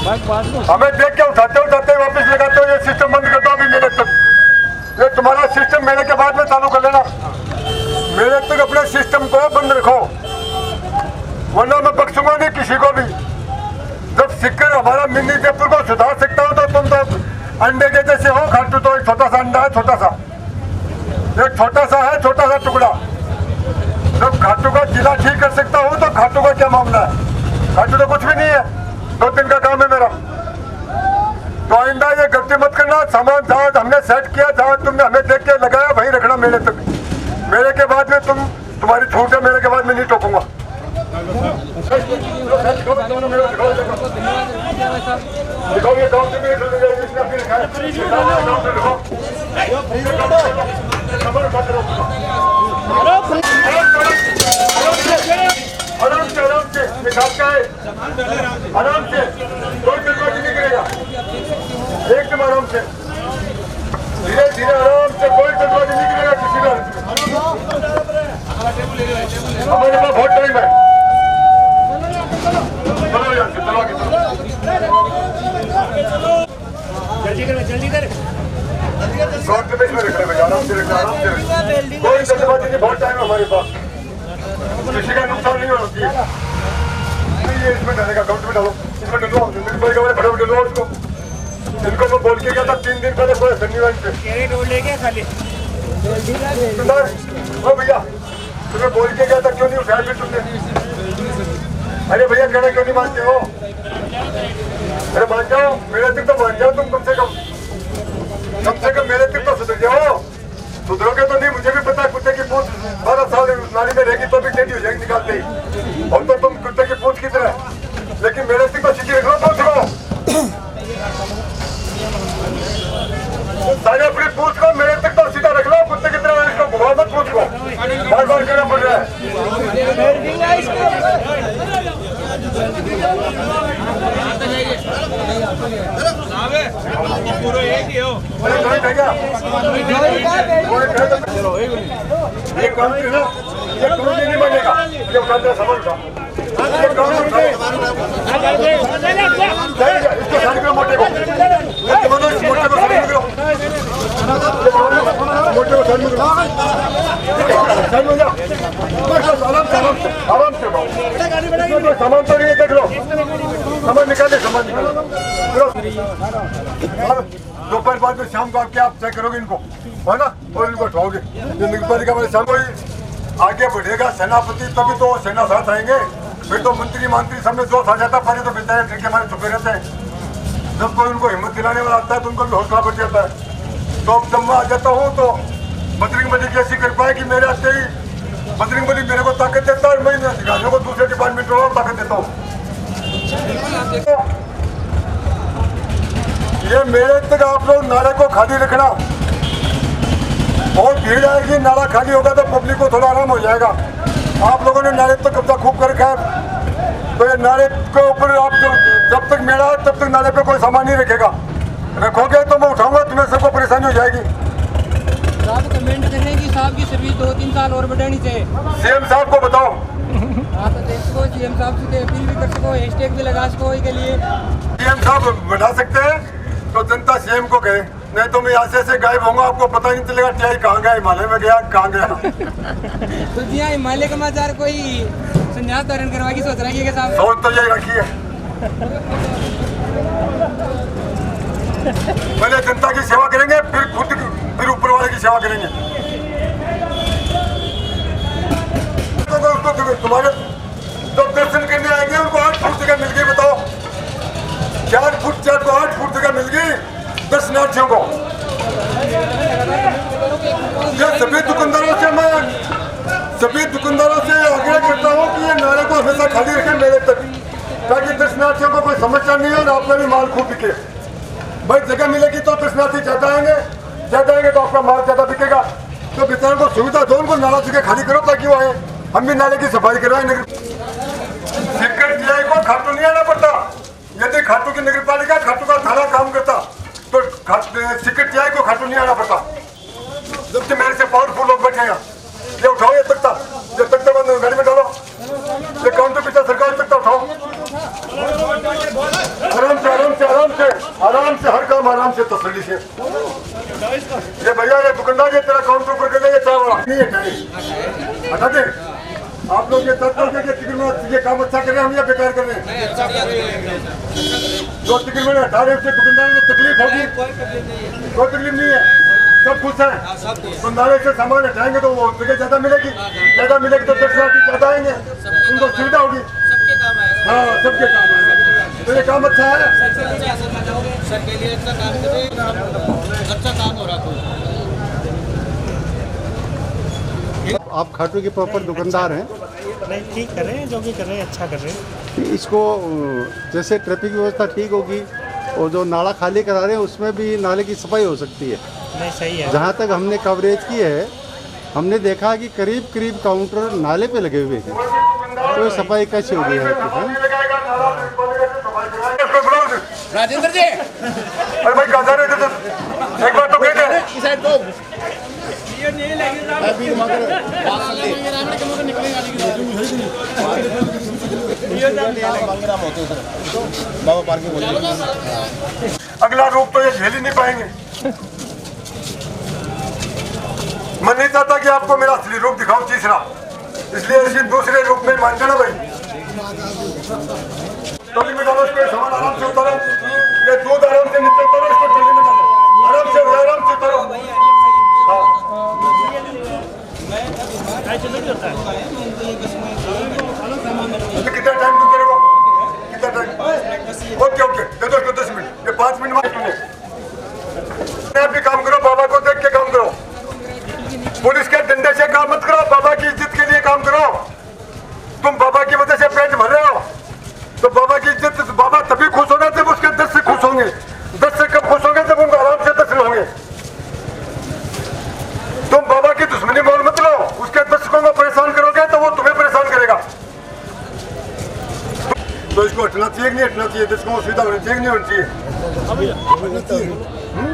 हमें देख के उठाते वापस लगाते हो, ये सिस्टम बंद कर दो अभी मेरे तक। ये तुम्हारा सिस्टम मेरे के बाद में वरना मैं बख्शूंगा नहीं किसी को भी। जब सिक्कर हमारा मिनी जयपुर को सुधार सकता हो तो तुम तो अंडे के जैसे हो। खाटू तो एक छोटा सा अंडा है, छोटा सा है, छोटा सा टुकड़ा। जब खाटू का जिला ठीक कर सकता हूँ तो खाटू का क्या मामला है? खाटू तो कुछ भी नहीं है, 2 दिन का काम है मेरा। तो आइंदा ये गलती मत करना। सामान जहाँ हमने सेट किया, जहाँ तुमने हमें देख के लगाया, वहीं रखना मेरे तक। मेरे के बाद में तुम्हारी छूट है, मेरे के बाद में नहीं टोकूंगा। दिखाओ ये गाँव से भी जिसने अपनी लिखा आराम से निकालता है, आराम से, कोई जल्दबाजी नहीं करेगा, एकदम आराम से, धीरे धीरे आराम से, कोई जल्दबाजी नहीं करेगा किसी का। हमारे पास बहुत टाइम है। जल्दी कर में रख रहे आराम से रखना, आराम से रखना, कोई जल्दबाजी नहीं, बहुत टाइम है हमारे पास। किसी का नुकसान नहीं होना चाहिए। ये इसमें डालेगा, अकाउंट में डालो, इसमें डलो, फटाफट डलो उसको। इनको मैं बोल के गया था 3 दिन पहले, कोई शनिवार से खाली ओ भैया, तुम्हें बोल के गया था, क्यों नहीं उठाया फिर तुमने? अरे भैया कहना क्यों नहीं मानते हो? अरे मान जाओ, मेरे तक तो मान जाओ तुम, कम से कम मेरे तक तो सुधर जाओ। सुधरोगे तो नहीं, मुझे भी पता है कुत्ते की पूछ 12 साल नाली में रहेगी तो भी टेढ़ी हो जाएगी निकालते ही। और तो तुम कुत्ते की पूछ की तरह, लेकिन मेरे तक तो सीधी रख लो, पूछ लो सारे अपनी पूछ को मेरे तक तो सीधा रख लो, कुत्ते की तरह इसको घुमा मत पूछ को, बार बार करना पड़ रहा ये काम नहीं बनेगा, ये उठाते समझ का इसको सारी करो, मोटे को आराम से सामान तो नहीं देख लो, सामान निकाले, सामान निकालो। दोपहर बाद में शाम को आप क्या तय करोगे इनको, है ना, और इनको उठाओगे। नगरपालिका वाले शाम को आगे बढ़ेगा सेनापति, तभी तो सेना साथ आएंगे। फिर तो मंत्री मंत्री सब में जोश आ जाता, पहले तो बेचारे ठेके हमारे छुपे रहते हैं। जब कोई उनको हिम्मत दिलाने वाला आता है तो उनको भी हौसला बढ़ जाता है। तो जब मैं आ जाता हूँ तो बजरंग बली की ऐसी कृपा है कि मेरे आते ही बजरंग बली मेरे को ताकत देता है और मैं अधिकारियों को दूसरे डिपार्टमेंट में ताकत देता हूँ। ये मेरे तक आप लोग नाले को खाली रखना, बहुत भीड़ आएगी, नाला खाली होगा तो पब्लिक को थोड़ा आराम हो जाएगा। आप लोगों ने नाले तक कब्जा खूब कर रखा है, तो ये नाले के ऊपर आप जब तक मेरा है तब तक नाले पे कोई सामान नहीं रखेगा। रखोगे तो मैं उठाऊंगा, तुम्हें सबको परेशानी हो जाएगी। साहब कमेंट करने की साहब की सर्विस 2-3 साल और बढ़ानी चाहिए। सीएम साहब को बताओ, आप तो देख सको, सीएम साहब से अपील भी कर सको, हैशटैग भी लगा सको के लिए। सीएम साहब बढ़ा सकते हैं तो जनता सीएम को कहे, नहीं तो मैं यहाँ से गायब होऊंगा, आपको पता ही नहीं चलेगा क्या कहाँ गया, हिमालय में गया कहाँ गया। तो जी हाँ, हिमालय का समाचार कोई संन्यास धारण करवा की सोच रही है साहब? सोच तो यही रखी है, पहले जनता की सेवा करेंगे, फिर ऊपर वाले की सेवा करेंगे। तो तुम्हारे तो दर्शन करने आएंगे, उनको 8 फुट जगह मिल गई, बताओ 4 फुट 8 फुट जगह मिल गई दर्शनार्थियों को। सभी दुकानदारों से आग्रह करता हूँ कि ये नाले को हमेशा खाली रखें मेरे तक, ताकि दर्शनार्थियों को कोई समस्या नहीं हो और आपका भी माल खूब बिके। भाई जगह मिलेगी तो दर्शनार्थी ज्यादा आएंगे तो आपका माल ज्यादा बिकेगा। तो बेचारों को सुविधा दो, उनको नाला जगह खाली करो ताकि वो आए, हम भी नाले की सफाई करवाएं। सिक्कर टीआई को खाटू नहीं आना पड़ता। यदि खाटू की नगरपालिका, खाटू का थाना काम करता तो सिक्कर टीआई को खाटू नहीं आना पड़ता। जब से मेरे से पावरफुल लोग बैठे हैं, ये उठाओ, ये तख्ता बंद गाड़ी में डालो, ये काउंटर पीछे सरकार तख्ता उठाओ, आराम से हर काम आराम से तसल्ली से। ये भैया, ये दुकानदार, ये तेरा काउंटर ऊपर कर ले, ये चाय वाला नहीं है, हटा दे आप लोग। दोगे तब दोगे कि टिकट में ये काम अच्छा कर रहे हैं हम या बेकार कर रहे हैं? जो टिकट में 18 से दुकानदार को तकलीफ होगी, कोई तकलीफ नहीं है, सब खुश हैं। दुकानदार से सामान हटाएंगे तो वो जगह ज्यादा मिलेगी तो 10 लाख ज्यादा आएंगे, उनको सुविधा होगी। हाँ, सबके काम आएगा, तो ये काम अच्छा है। सबके लिए अच्छा काम कर रहे हैं, अच्छा काम हो रहा है। आप खाटू के प्रॉपर दुकानदार हैं, नहीं ठीक कर रहे हैं, जो भी कर रहे हैं अच्छा कर रहे हैं। इसको जैसे ट्रैफिक व्यवस्था ठीक होगी और जो नाला खाली करा रहे हैं उसमें भी नाले की सफाई हो सकती है। नहीं सही है। जहाँ तक हमने कवरेज की है, हमने देखा कि करीब काउंटर नाले पे लगे हुए हैं, तो सफाई कैसे होगी है? राजेंद्र जी, अरे भाई कहाँ जा रहे थे तुम? एक बार तो कहते हैं इस साइड को बाबा पार्किंग बोलिए। अगला रूप तो ये झेल ही नहीं पाएंगे। मैं नहीं चाहता कि आपको मेरा असली रूप दिखाऊं तीसरा, इसलिए इसी दूसरे रूप में मान जाना भाई। टोली में डालो, इसको सामान आराम से उतारो, ये दूध आराम से नीचे उतारो, इसको टोली में डालो, आराम से उतारो। हाँ। कितना टाइम तुम करेगा? कितना टाइम? ओके दे दो 10 मिनट, ये 5 मिनट में आप भी काम करो, बाबा को देख के काम करो, पुलिस के डंडे से काम मत करो, बाबा की इज्जत के लिए काम करो। तुम बाबा की वजह से पेट भर रहे हो, तो बाबा की इज्जत, बाबा तभी खुश होगा जब उसके 10 से खुश होंगे। 10 से कब खुश होंगे? जब उनको आराम से 10 होंगे। तुम बाबा की दुश्मनी मोल मत लो, उसके दर्शकों को परेशान करोगे तो वो तुम्हें परेशान करेगा। तो इसको हटना चाहिए नहीं हटना चाहिए? दर्शकों को सुविधा होनी चाहिए नहीं होनी चाहिए?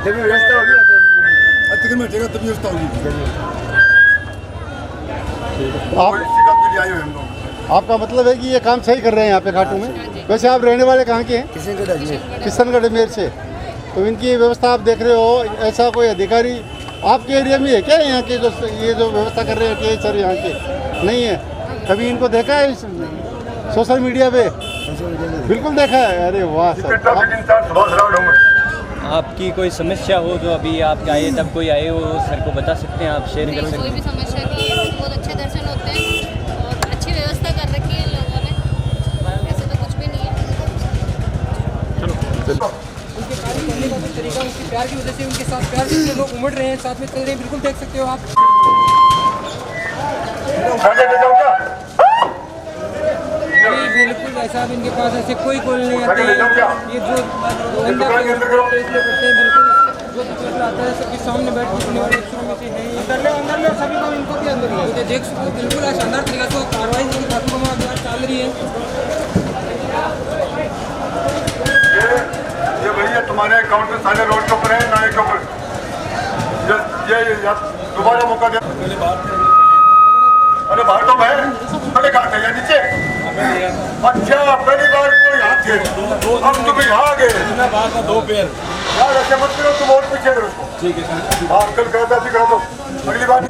जब व्यवस्था होगी टिकट में हटेगा तब व्यवस्था होगी। आप इसी काम के लिए आए हुए हम लोग। आपका मतलब है कि ये काम सही कर रहे हैं यहाँ पे खाटू में? वैसे आप रहने वाले कहाँ के हैं? किशनगढ़ अजमेर से। तो इनकी व्यवस्था आप देख रहे हो, ऐसा कोई अधिकारी आपके एरिया में है क्या यहाँ के जो ये जो व्यवस्था कर रहे हैं कि सर यहाँ के नहीं है? कभी इनको देखा है सोशल मीडिया पे? बिल्कुल देखा है। अरे वाह सर। आपकी कोई समस्या हो जो अभी आप आए तब कोई आए हो सर को बता सकते हैं, आप शेयर कर सकते कोई हैं? भी समस्या नहीं है, बहुत अच्छे दर्शन होते हैं और अच्छी व्यवस्था कर रखी है लोगों ने, ऐसे तो कुछ भी नहीं है। उनके कार्य करने का जो तरीका, उनके प्यार की वजह से उनके साथ प्यार से लोग उमड़ रहे हैं, साथ में चल रहे हैं, बिल्कुल देख सकते हो आप। बिल्कुल ऐसा भी इनके पास ऐसे कोई कॉल नहीं आते हैं। ये जो धंधा करते हैं बिल्कुल, जो दूसरा आता है सबके सामने बैठ के सुनने वाले अक्षरों में से है। अंदर ले सभी को इनको भी अंदर ही है। देख सकते हो बिल्कुल शानदार तरीका से कार्रवाई खाटू में चल रही है। ये भैया तुम्हारे अकाउंट में सारे रोड के ऊपर है, नाले के ऊपर। ये दोबारा मौका दिया। अरे बाहर तो मैं पहले कहा था या नीचे? अच्छा पहली बार तो यहाँ थे, अब तुम यहाँ आ गए। यार ऐसे मत करो, तुम और पीछे करो उसको। ठीक है हाँ, अंकल कहता सिखा दो अगली बार।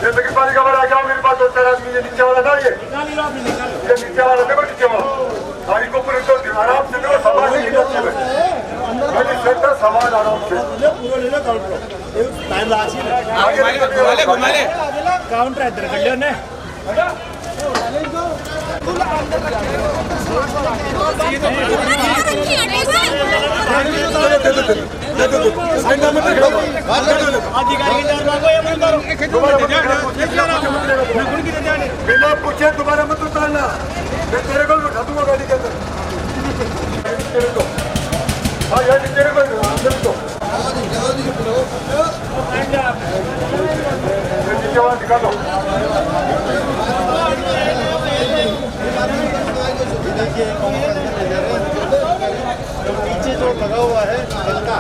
ये लेकिन पानी का बड़ा क्या मेरे पास 2-4 आदमी, ये नीचे वाला था, ये नीचे वाला देखो, नीचे वाला गाड़ी को ऊपर तो आराम से देखो, सामान नहीं निकलते हुए सामान आराम से घुमा ले काउंटर इधर कर लियो ने। बिना पूछे दोबारा मत उतारना, मैं तेरे को उठा दूंगा गाड़ी के अंदर। हाँ यार तेरे को नीचे वाला दिखा दो। पीछे जो लगा हुआ है हल्का,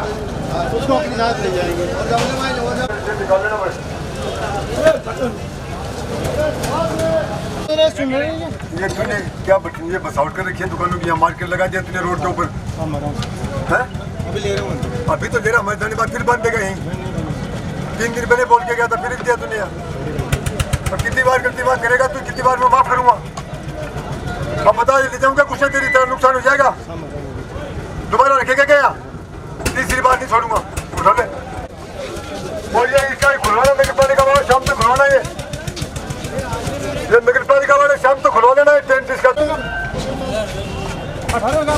उसको अपने साथ ले जाएंगे। ये तूने क्या ये बसावट कर रखी है दुकानों की, यहाँ मार्केट लगा दिया तूने रोड के ऊपर है? अभी ले रहा हूँ, अभी तो ले रहा, मैं जाने बाद फिर बंद देगा यहीं। 3 दिन पहले बोल के गया था, फिर दिया तूने यार। और कितनी बार करेगा तू? कितनी बार मैं माफ करूँगा? अब बता ले जाऊंगा, कुछ तेरी तरह नुकसान हो जाएगा। दोबारा रखेगा क्या? तीसरी बार नहीं छोड़ूंगा। उठा ले। और ये इसका खुलवाना नगर पालिका वाला शाम तक खुलवाना, ये नगर पालिका वाले शाम तक खुलवा देना है टेंट इसका। 18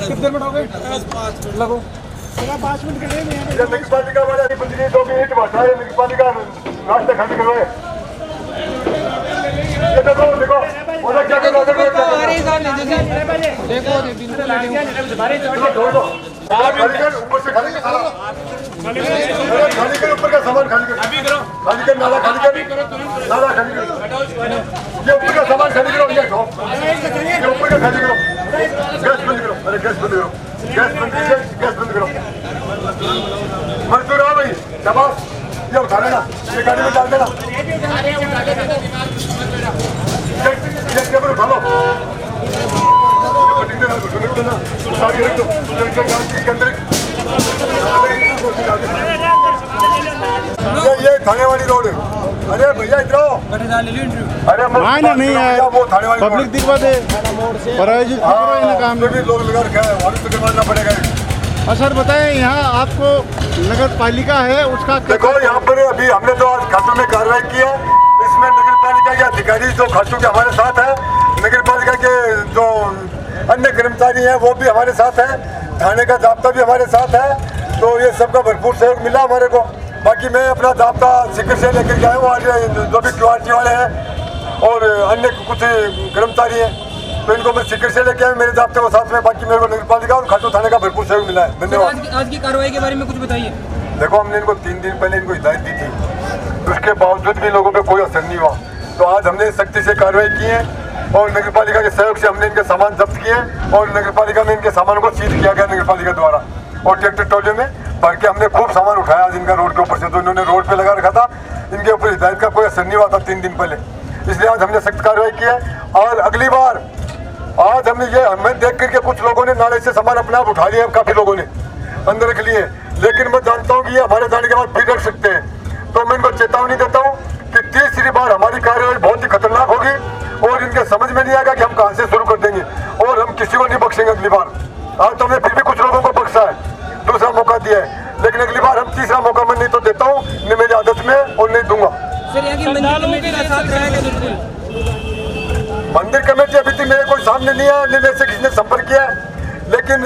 कितने मिनट हो गए? लगो 5 मिनट के लिए ये नगर पालिका वाले बंदी 2 मिनट बैठा है, नगर पालिका रास्ते खड़ी करवाए। ये देखो देखो उधर क्या कर रहा है, देखो ऊपर से खाली कर, ऊपर का सामान खाली कर, खाली कर, नाला खाली कर, नाला खाली कर, ये ऊपर का सामान खाली करो, ये ऊपर का खाली करो, गैस बंद करो, अरे गैस बंद करो, गैस बंद करो। मजदूर आओ भाई, शाबाश, ये उठा लेना, ये गाड़ी में डाल देना, ये केबल उठा लो, ये थाने वाली रोड है। अरे भैया इधर आओ। अरे नहीं यार, वो थाने वाली पब्लिक दिखवा दे प्रायोजित काम में भी लोग लगा रखा है, वाली तो करवाना पड़ेगा। और सर बताएं, यहाँ आपको नगर पालिका है उसका देखो यहाँ पर अभी हमने तो आज खातों में कार्रवाई की है। इसमें नगर पालिका के अधिकारी जो खातों के हमारे साथ है, नगर पालिका के जो अन्य कर्मचारी हैं वो भी हमारे साथ हैं, थाने का जाब्ता भी हमारे साथ है। तो ये सबका भरपूर सहयोग मिला हमारे को। बाकी मैं अपना जाब्ता सिक्कर से लेकर के आया हूँ, आज जो भी क्यूआरटी वाले हैं और अन्य कुछ कर्मचारी हैं, तो इनको मैं सिक्कर से लेके आया मेरे जाब्ते को साथ में। बाकी मेरे को नगर पालिका और खाटू थाने का भरपूर सहयोग मिला है। धन्यवाद। आज की कार्रवाई के बारे में कुछ बताइए। देखो हमने इनको 3 दिन पहले इनको हिदायत दी थी, उसके बावजूद भी लोगों पे कोई असर नहीं हुआ। तो आज हमने सख्ती से कार्रवाई की है और नगर पालिका के सहयोग से हमने इनके सामान जब्त किए और नगर पालिका में इनके सामान को सीज किया गया नगर पालिका द्वारा। और ट्रैक्टर ट्रॉली में भर के हमने खूब सामान उठाया आज इनका रोड के ऊपर से, तो इन्होंने रोड पे लगा रखा था, इनके ऊपर हिदायत का कोई असर नहीं हुआ था 3 दिन पहले, इसलिए आज हमने सख्त कार्रवाई की है। और अगली बार आज हमने ये हमें देख करके कुछ लोगों ने नाले से सामान अपने आप उठा लिया, काफी लोगों ने अंदर रख लिए, लेकिन मैं जानता हूँ कि ये हमारे जाने के बाद फिर रख सकते हैं। तो मैं इनको चेतावनी देता हूँ कि तीसरी बार हमारी कार्रवाई बहुत ही खतरनाक होगी और इनके समझ में नहीं आएगा कि हम कहाँ से शुरू कर देंगे और हम किसी को नहीं बख्शेंगे अगली बार। आज तो हमने फिर भी कुछ लोगों को बख्शा है, दूसरा मौका दिया है, लेकिन अगली बार हम तीसरा मौका मैं नहीं तो देता हूँ, नहीं मेरी आदत में और नहीं दूंगा। मंदिर कमेटी अभी तक मेरे कोई सामने नहीं आया, नहीं मेरे से किसी ने संपर्क किया, लेकिन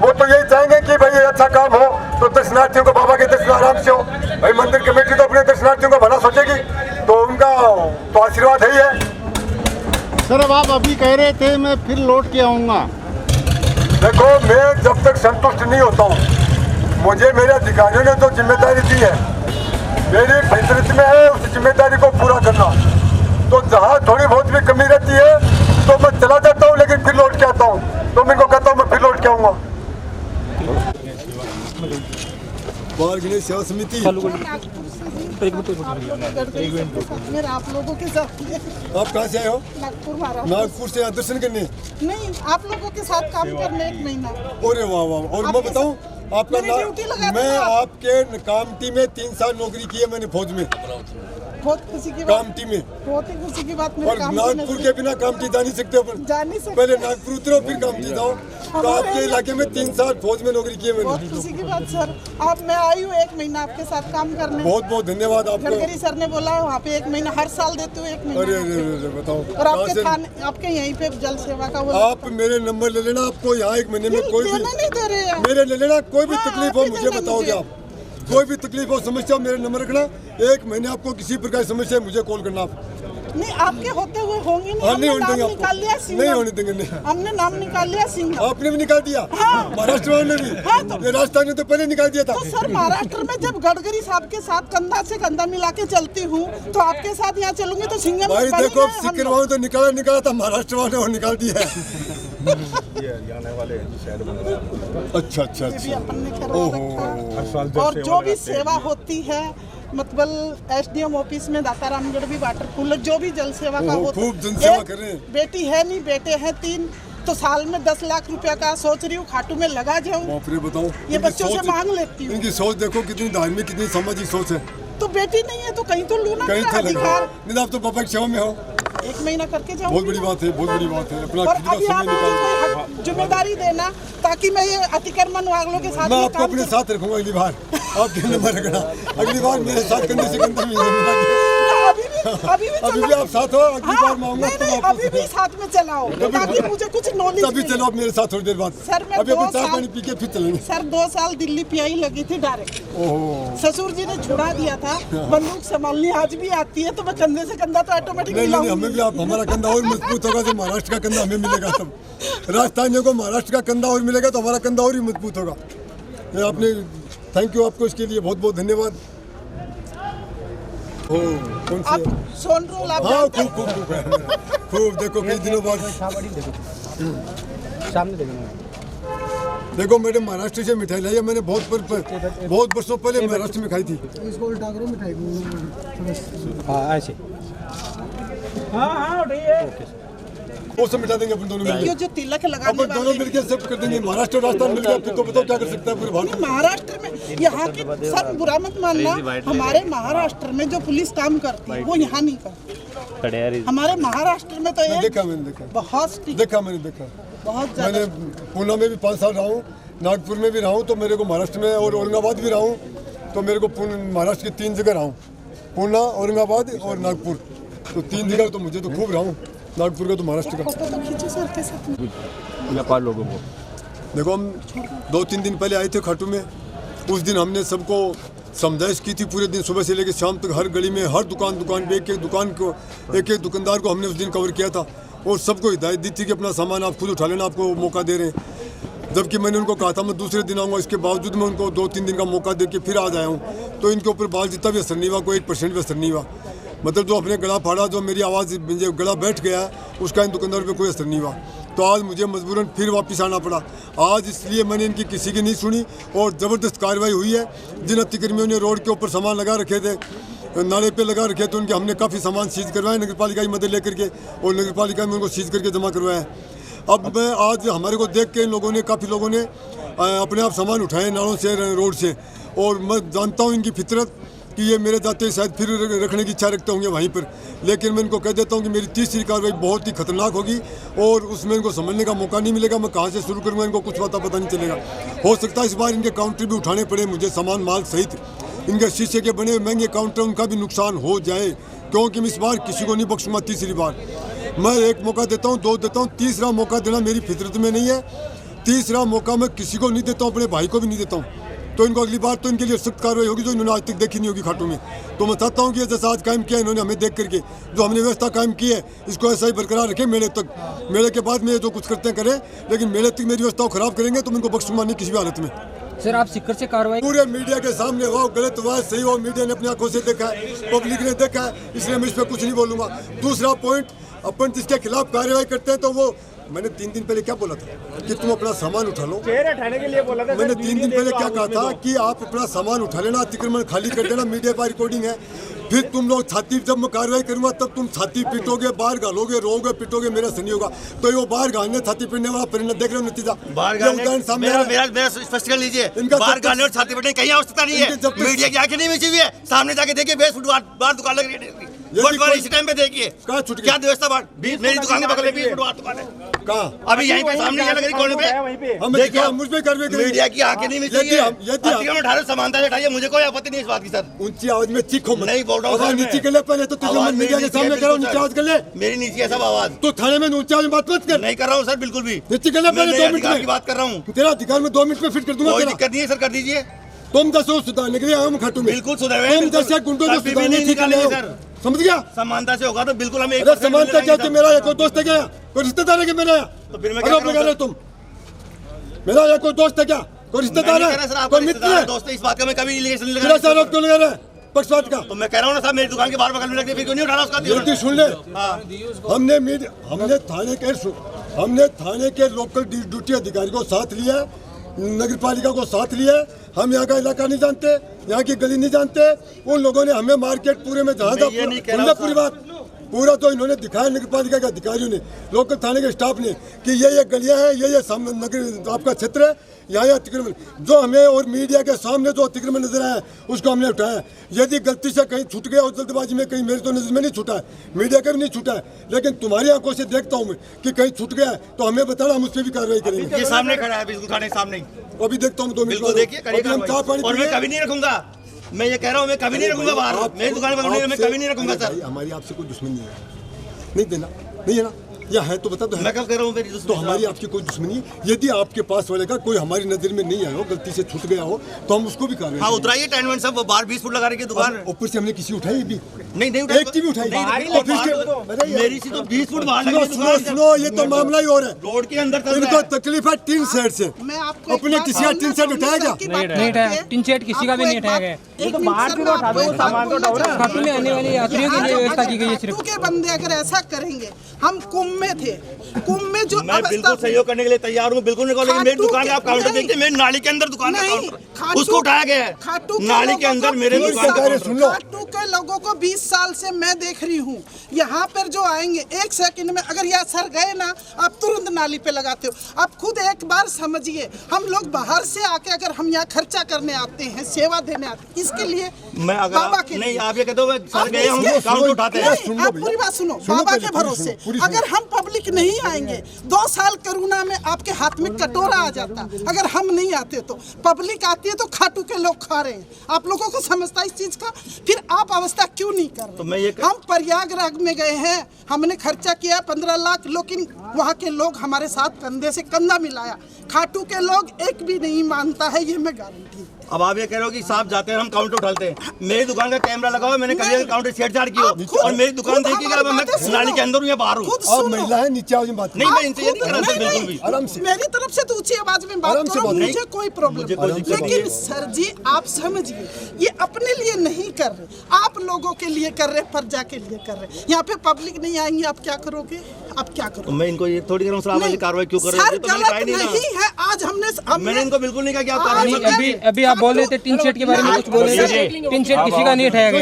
वो तो यही चाहेंगे कि भाई अच्छा काम हो तो दर्शनार्थियों को बाबा के दर्शन आराम से हो। भाई मंदिर कमेटी तो अपने दर्शनार्थियों का भला सोचेगी, तो उनका तो आशीर्वाद है ही है। सर अब आप अभी कह रहे थे मैं फिर लौट के आऊँगा। देखो मैं जब तक संतुष्ट नहीं होता हूँ, मुझे मेरे अधिकारियों ने तो जिम्मेदारी दी है, मेरी फितरत में है उस जिम्मेदारी को पूरा करना। तो जहाँ थोड़ी बहुत भी कमी रहती है तो मैं चला जाता हूँ, लेकिन फिर लौट के आता हूँ। तो मैं इनको कहता हूँ मैं फिर लौट के आऊँगा। सेवा समिति आप लोगों के साथ, आप कहाँ से आए हो? नागपुर नागपुर से दर्शन करने? नहीं, आप लोगों के साथ काम करने 1 महीना। अरे वाह वाह। और मैं बताऊँ आपका मैं आपके कामटी में 3 साल नौकरी की है मैंने फौज में। बहुत खुशी की बात, कामटी में बहुत ही खुशी की बात। और नागपुर के बिना कामटी जा नहीं सकते अपन, जा नहीं सकते। पहले नागपुर उतरो फिर कामटी जाओ। तो आपके इलाके में 3 साल फौज में नौकरी की है मैंने। बहुत खुशी की बात सर। आप मैं आई हूँ 1 महीना आपके साथ काम करने। बहुत बहुत धन्यवाद आपको। गडकरी सर ने बोला वहाँ पे 1 महीना हर साल देते हो 1 महीना। अरे बताओ। और आपके थाने आपके यहीं पे जल सेवा का आप मेरे नंबर ले लेना, आपको यहाँ 1 महीने में कोई भी नहीं दे रहे हैं। मेरे ले लेना, कोई भी तकलीफ हो मुझे बताओगे आप, कोई भी तकलीफ हो समस्या मेरे नंबर रखना। 1 महीने आपको किसी प्रकार की समस्या है मुझे कॉल करना आप। नहीं आपके होते हुए होंगे नहीं। नहीं होने देंगे, निकाल लिया सिंह, नहीं होने देंगे। नहीं हमने नाम निकाल लिया सिंह। आपने भी निकाल दिया? महाराष्ट्र वाले भी? तो राजस्थान ने तो पहले निकाल दिया था। तो सर महाराष्ट्र में जब गडकरी साहब के साथ कंधा से कंधा मिला के चलती हूँ तो आपके साथ यहाँ चलूंगी तो सिंह भाई देखो सिक्कर वालों तो निकाला था, महाराष्ट्र वाले और निकाल दिया है। अच्छा अच्छा और जो भी सेवा होती है मतलब एसडीएम ऑफिस में दातारामगढ़ भी वाटर कूलर जो भी जल सेवा का होता है, खूब जन सेवा कर रहे हैं। बेटी है नहीं बेटे हैं 3, तो साल में 10 लाख रुपया का सोच रही हूँ खाटू में लगा जाऊँ। बताओ ये बच्चों से मांग लेती हूँ। इनकी सोच देखो कितनी धार्मिक कितनी सामाजिक सोच है। तो बेटी नहीं है तो कहीं तो लूना कहीं तो अधिकार नहीं। आप तो पापा की सेवा में हो। 1 महीना करके जाऊंगी। बहुत बड़ी बात है, बहुत बड़ी बात है। अपना और खुद का अभी आप समय निकाल। मुझे जिम्मेदारी देना ताकि मैं ये अतिक्रमण वालों के साथ मैं ये आपको काम अपने कर- साथ रखूंगा अगली बार। आपके नंबर रखना अगली बार मेरे साथ कंधे से कंधे मिलेंगे। अभी भी अभी भी आप साथ हो, अगली बार मैं आऊंगा नहीं, तो नहीं, आपको अभी भी साथ में चलाओ ताकि मुझे कुछ नॉलेज तभी चलो आप मेरे साथ थोड़ी देर बाद। सर, मैं अभी 2 अपन चाय साल- पानी पी के फिर चलेंगे। सर 2 साल दिल्ली पीआई लगी थी डायरेक्ट। ओहो, ससुर जी ने छुड़ा दिया था। बंदूक संभालनी आज भी आती है तो मैं कंधे से कंधा तो ऑटोमेटिक नहीं नहीं, हमें भी आप, हमारा कंधा और मजबूत होगा तो महाराष्ट्र का कंधा हमें मिलेगा। तब राजस्थानियों को महाराष्ट्र का कंधा और मिलेगा तो हमारा कंधा और ही मजबूत होगा। ये आपने, थैंक यू आपको इसके लिए बहुत बहुत धन्यवाद। ओ, कौन सी आप है? सोनरूल आप हाँ, जानते खूब खूब खूब खूब देखो कई दिनों बाद। सामने देखो देखो मैडम, महाराष्ट्र से मिठाई लाई है मैंने बहुत वर्षों पहले महाराष्ट्र में खाई थी। इसको उल्टा करो मिठाई। हाँ ऐसे वो सब मिटा देंगे अपन दोनों ये मिलकर। जो तिलक लगाने अपन दोनों वाले मिलकर सब कर देंगे। महाराष्ट्र और राजस्थान मिलकर फिर तो बताओ क्या कर सकता है पूरे भारत में। महाराष्ट्र में यहाँ की सर बुरा मत मानना, हमारे महाराष्ट्र में जो पुलिस काम करती है वो यहाँ नहीं करती। हमारे महाराष्ट्र में तो मैंने एक देखा, मैंने देखा, बहुत strict, देखा मैंने देखा। बहुत मैंने ज्यादा। पूना में भी 5 साल रहा हूँ, नागपुर में भी रहा हूँ, तो मेरे को महाराष्ट्र में और औरंगाबाद भी रहा हूँ, तो मेरे को महाराष्ट्र की 3 जगह रहा हूँ, पूना, औरंगाबाद और नागपुर। तो 3 जगह तो मुझे तो खूब रहा हूँ, नागपुर का तो महाराष्ट्र का। फोटो तो खींचो सर के साथ में। व्यापार लोगों को देखो हम 2-3 दिन पहले आए थे खाटू में। उस दिन हमने सबको समझाइश की थी पूरे दिन, सुबह से लेकर शाम तक हर गली में, हर दुकान पे एक एक दुकानदार को हमने उस दिन कवर किया था और सबको हिदायत दी थी कि अपना सामान आप खुद उठा लेना, आपको मौका दे रहे हैं। जबकि मैंने उनको कहा था मैं दूसरे दिन आऊँगा, इसके बावजूद मैं उनको 2-3 दिन का मौका दे के फिर आज आया हूँ। तो इनके ऊपर बाल जितना भी असर नहीं हुआ, कोई 1% भी असर नहीं हुआ। मतलब जो अपने गला फाड़ा, जो मेरी आवाज़ मुझे गला बैठ गया है, उसका इन दुकानदार पे कोई असर नहीं हुआ। तो आज मुझे मजबूरन फिर वापस आना पड़ा आज, इसलिए मैंने इनकी किसी की नहीं सुनी और ज़बरदस्त कार्रवाई हुई है। जिन अतिक्रमियों ने रोड के ऊपर सामान लगा रखे थे, नाले पे लगा रखे थे, उनके हमने काफ़ी सामान सीज करवाए नगर पालिका की मदद लेकर के, और नगर पालिका में उनको सीज करके जमा करवाया है। अब मैं आज हमारे को देख के इन लोगों ने, काफ़ी लोगों ने अपने आप सामान उठाए नालों से, रोड से, और मैं जानता हूँ इनकी फितरत कि ये मेरे जाते शायद फिर रखने की इच्छा रखते होंगे वहीं पर। लेकिन मैं इनको कह देता हूँ कि मेरी तीसरी कार्रवाई बहुत ही खतरनाक होगी और उसमें इनको समझने का मौका नहीं मिलेगा। मैं कहाँ से शुरू करूँगा, इनको कुछ पता नहीं चलेगा। हो सकता है इस बार इनके काउंटर भी उठाने पड़े मुझे, सामान माल सहित इनके शीशे के बने महंगे काउंटर, उनका भी नुकसान हो जाए, क्योंकि मैं इस बार किसी को नहीं बख्शूंगा। तीसरी बार मैं 1 मौका देता हूँ, 2 देता हूँ, तीसरा मौका देना मेरी फितरत में नहीं है। तीसरा मौका मैं किसी को नहीं देता हूँ, अपने भाई को भी नहीं देता हूँ। तो इनको अगली बार तो इनके लिए सख्त कार्रवाई होगी जो इन्होंने आज तक देखी नहीं होगी खाटू में। तो मैं चाहता हूँ कि जैसा आज कायम किया इन्होंने हमें देख करके, जो हमने व्यवस्था कायम की है, इसको ऐसा ही बरकरार रखें मेले तक। मेले के बाद में ये जो कुछ करते हैं करें, लेकिन मेले तक मेरी व्यवस्था को खराब करेंगे तो मैं इनको बख्शूंगा नहीं किसी भी हालत में। सर आप सिक्कर से कार्रवाई पूरे मीडिया के सामने हो, गलत हुआ सही हो, मीडिया ने अपनी आंखों से देखा है, पब्लिक ने देखा है, इसलिए मैं इस पर कुछ नहीं बोलूँगा। दूसरा पॉइंट, अपन जिसके खिलाफ कार्रवाई करते हैं तो वो, मैंने 3 दिन पहले क्या बोला था कि तुम अपना सामान उठा लो। चेहरे हटाने के लिए बोला था। मैंने 3 दिन पहले क्या कहा था कि आप अपना सामान उठा लेना, अतिक्रमण खाली कर देना, मीडिया पर रिकॉर्डिंग है। फिर तुम लोग छाती, जब मैं कार्रवाई करूंगा तब तुम छाती पीटोगे, बाहर गालोगे, रोगे, पिटोगे, मेरा सही होगा। तो ये वो बाहर गालने, छाती पीटने वाला परिणाम देख रहे हो, नतीजा उदाहरण सामने आ रहा है। मेरा स्पष्ट कर लीजिए, इनका बाहर जब गाने और छाती पीटने कहीं आवश्यकता नहीं है। इनके जब तक- मीडिया की आंखें नहीं मिची हुई है, सामने जाके देखिए, 20 फुट बाहर दुकान लग रही है। इसी टाइम पे देखिए कहाँ छूट गया? क्या व्यवस्था बाहर, मेरी दुकान के बगल में 20 फुट बाहर दुकान है। कहाँ? अभी यहीं पे सामने लग रही कोने पे। हम देखिए, हम मुझ पे कार्रवाई करेंगे। मीडिया की आंखें नहीं मिची हुई है। यदि हम- अतिक्रमण समानता से हटाइए, मुझे कोई आपत्ति नहीं इस बात की सर। ऊंची आवाज में चीखो मत। नहीं बोल रहा हूँ आवाज सर मैं। नीचे कर ले पहले, तो तुझे मैं आवाज मीडिया के मेरी सामने नीची कर रहा हूँ, है, नीचे आवाज कर ले। मेरी नीचे है सब आवाज। तो थाने में ऊंची आवाज में बात मत कर। नहीं कर रहा हूँ सर, बिल्कुल भी नीचे कर ले मैं पहले, मेरे 2 मिनट अधिकार की में। बात कर रहा हूँ। तेरा अधिकार में 2 मिनट में फिट कर दूंगा कोई तेरा। दिक्कत नहीं है सर, कर दीजिए। तुम जैसे सुधारने के लिए आए हम खाटू में। बिल्कुल सुधरे हुए हैं, तुम बिल्कुल। जैसे गुंडों को कभी भी सुधारने नहीं ठीक है निकालेंगे सर। समझ गया? समानता से होगा तो बिल्कुल हमें अरे समानता क्या थे? मेरा कोई दोस्त है क्या? कोई रिश्तेदार है क्या मेरा? तो फिर मैं अरे क्या लगा करूं रहे सर? तुम, मेरा कोई दोस्त है क्या? कोई रिश्तेदार है? कोई मित्र है? दोस्त इस बात का मैं कभी एलिगेशन नहीं मेरा लगा। आरोप क्यों लगा रहा है पक्षपात का? तो मैं कह रहा हूँ ना साहब, मेरी दुकान के बाहर बगल में रखते फिर क्यों नहीं उठा रहा उसका जल्दी तीर? सुन ले, हाँ। हमने थाने के लोकल ड्यूटी अधिकारी को साथ लिया, नगर पालिका को साथ लिया। हम यहाँ का इलाका नहीं जानते, यहाँ की गली नहीं जानते। उन लोगों ने हमें मार्केट पूरे में जहाँ मैं ये नहीं कह रहा हूँ पूरी बात पूरा तो इन्होंने दिखाया नगर पालिका के अधिकारियों ने, लोकल थाने के स्टाफ ने कि ये गलियां हैं, ये नगर आपका क्षेत्र है, यहाँ अतिक्रमण जो हमें और मीडिया के सामने जो अतिक्रमण नजर आया उसको हमने उठाया। यदि गलती से कहीं छूट गया और जल्दबाजी में कहीं मेरी तो नजर में नहीं छूटा है, मीडिया का भी नहीं छूटा है, लेकिन तुम्हारी आंखों से देखता हूँ मैं कि कहीं छूट गया है तो हमें बताना, हम उस पर भी कार्रवाई करेंगे। ये सामने खड़ा है बिल्कुल थाने सामने, अभी देखता हूँ 2 मिनट देखिए और मैं कभी नहीं रखूंगा, मैं ये कह रहा हूँ मैं कभी नहीं रखूंगा बाहर, मेरी दुकान पर मैं कभी नहीं रखूंगा सर। हमारी आपसे कोई दुश्मनी नहीं है, नहीं देना, नहीं है ना, या है तो बता दो। मैं कब कह रहा हूँ मेरी तो हमारी आपकी कोई दुश्मनी है, यदि आपके पास वाले का कोई हमारी नजर में नहीं आया हो, गलती से छूट गया हो तो हम उसको भी कार्रवाई। हाँ उतराइए टेंटमेंट सब बाहर 20 फुट लगा रही दुकान, ऊपर से हमने किसी उठाई भी नहीं एक की भी उठाई, मेरी सी तो 20 फुट बाहर। सुनो ये तो मामला ही और है, रोड के अंदर इनको तकलीफ है टीन सेट से, अपने किसी का टीन सेट उठाया गया नहीं उठाया, टीन सेट किसी का भी नहीं उठाया गया, ये तो बाहर से उठा दो, सामान तो उठाओ ना। खाटू में आने वाले यात्रियों के लिए व्यवस्था की गई है सिर्फ। के बंदे अगर ऐसा करेंगे, हम कुंभ में थे, कुंभ में जो मैं बिल्कुल सहयोग करने के लिए तैयार हूँ, बिल्कुल निकाल, लेकिन मेरी दुकान आप काउंटर देखिए, मेरी नाली के अंदर दुकान है, उसको उठाया गया है, नाली के अंदर मेरे दुकान। खाटू के लोगों को 20 साल से मैं देख रही हूँ, यहाँ पर जो आएंगे 1 सेकंड में, अगर यहाँ सर गए ना आप तुरंत नाली पे लगाते हो। आप खुद एक बार समझिए, हम लोग बाहर से आके अगर हम यहाँ खर्चा करने आते हैं, सेवा देने आते हैं, इसके लिए मैं अगर बाबा के नहीं आप ये कहते हो सर गए हम काउंटर उठाते हैं। आप पूरी बात सुनो, बाबा के भरोसे अगर हम पब्लिक नहीं आएंगे, 2 साल कोरोना में आपके हाथ में कटोरा आ जाता, अगर हम नहीं आते तो पब्लिक आती है तो खाटू के लोग खा रहे हैं। आप लोगों को समझता है इस चीज का, फिर आप अवस्था क्यों नहीं कर रहे? तो हम प्रयागराज में गए हैं, हमने खर्चा किया 15 लाख, लेकिन वहाँ के लोग हमारे साथ कंधे से कंधा मिलाया। खाटू के लोग एक भी नहीं मानता है, ये मैं गारंटी। अब आप ये कह रहे हो कि साहब जाते हैं हम काउंटर उठाते हैं, मेरी दुकान का कैमरा लगा हुआ, मैंने कभी काउंटर छेड़छाड़ की हो और मेरी दुकान देखिएगा मैं नाली के अंदर हूँ या बाहर हूँ। और महिला है नीचे आओ, बात नहीं मैं इनसे ये नहीं कर रहा बिल्कुल भी, आराम से मेरी तरफ से तो ऊंची आवाज में बात करो, मुझे कोई प्रॉब्लम, लेकिन सर जी आप समझिए, ये अपने लिए नहीं कर रहे, आप लोगों के लिए कर रहे, प्रजा के लिए कर रहे। यहाँ पे पब्लिक नहीं आएंगे, आप क्या करोगे? आप क्या करोगे? मैं इनको ये थोड़ी कार्रवाई क्यों कर रहे हैं? नहीं है, आज मैंने इनको बिल्कुल नहीं कहा कि आप अभी आप बोल रहे थे टीन सेट के बारे में कुछ बोल रहे थे, टीन सेट किसी का नहीं उठाया गया।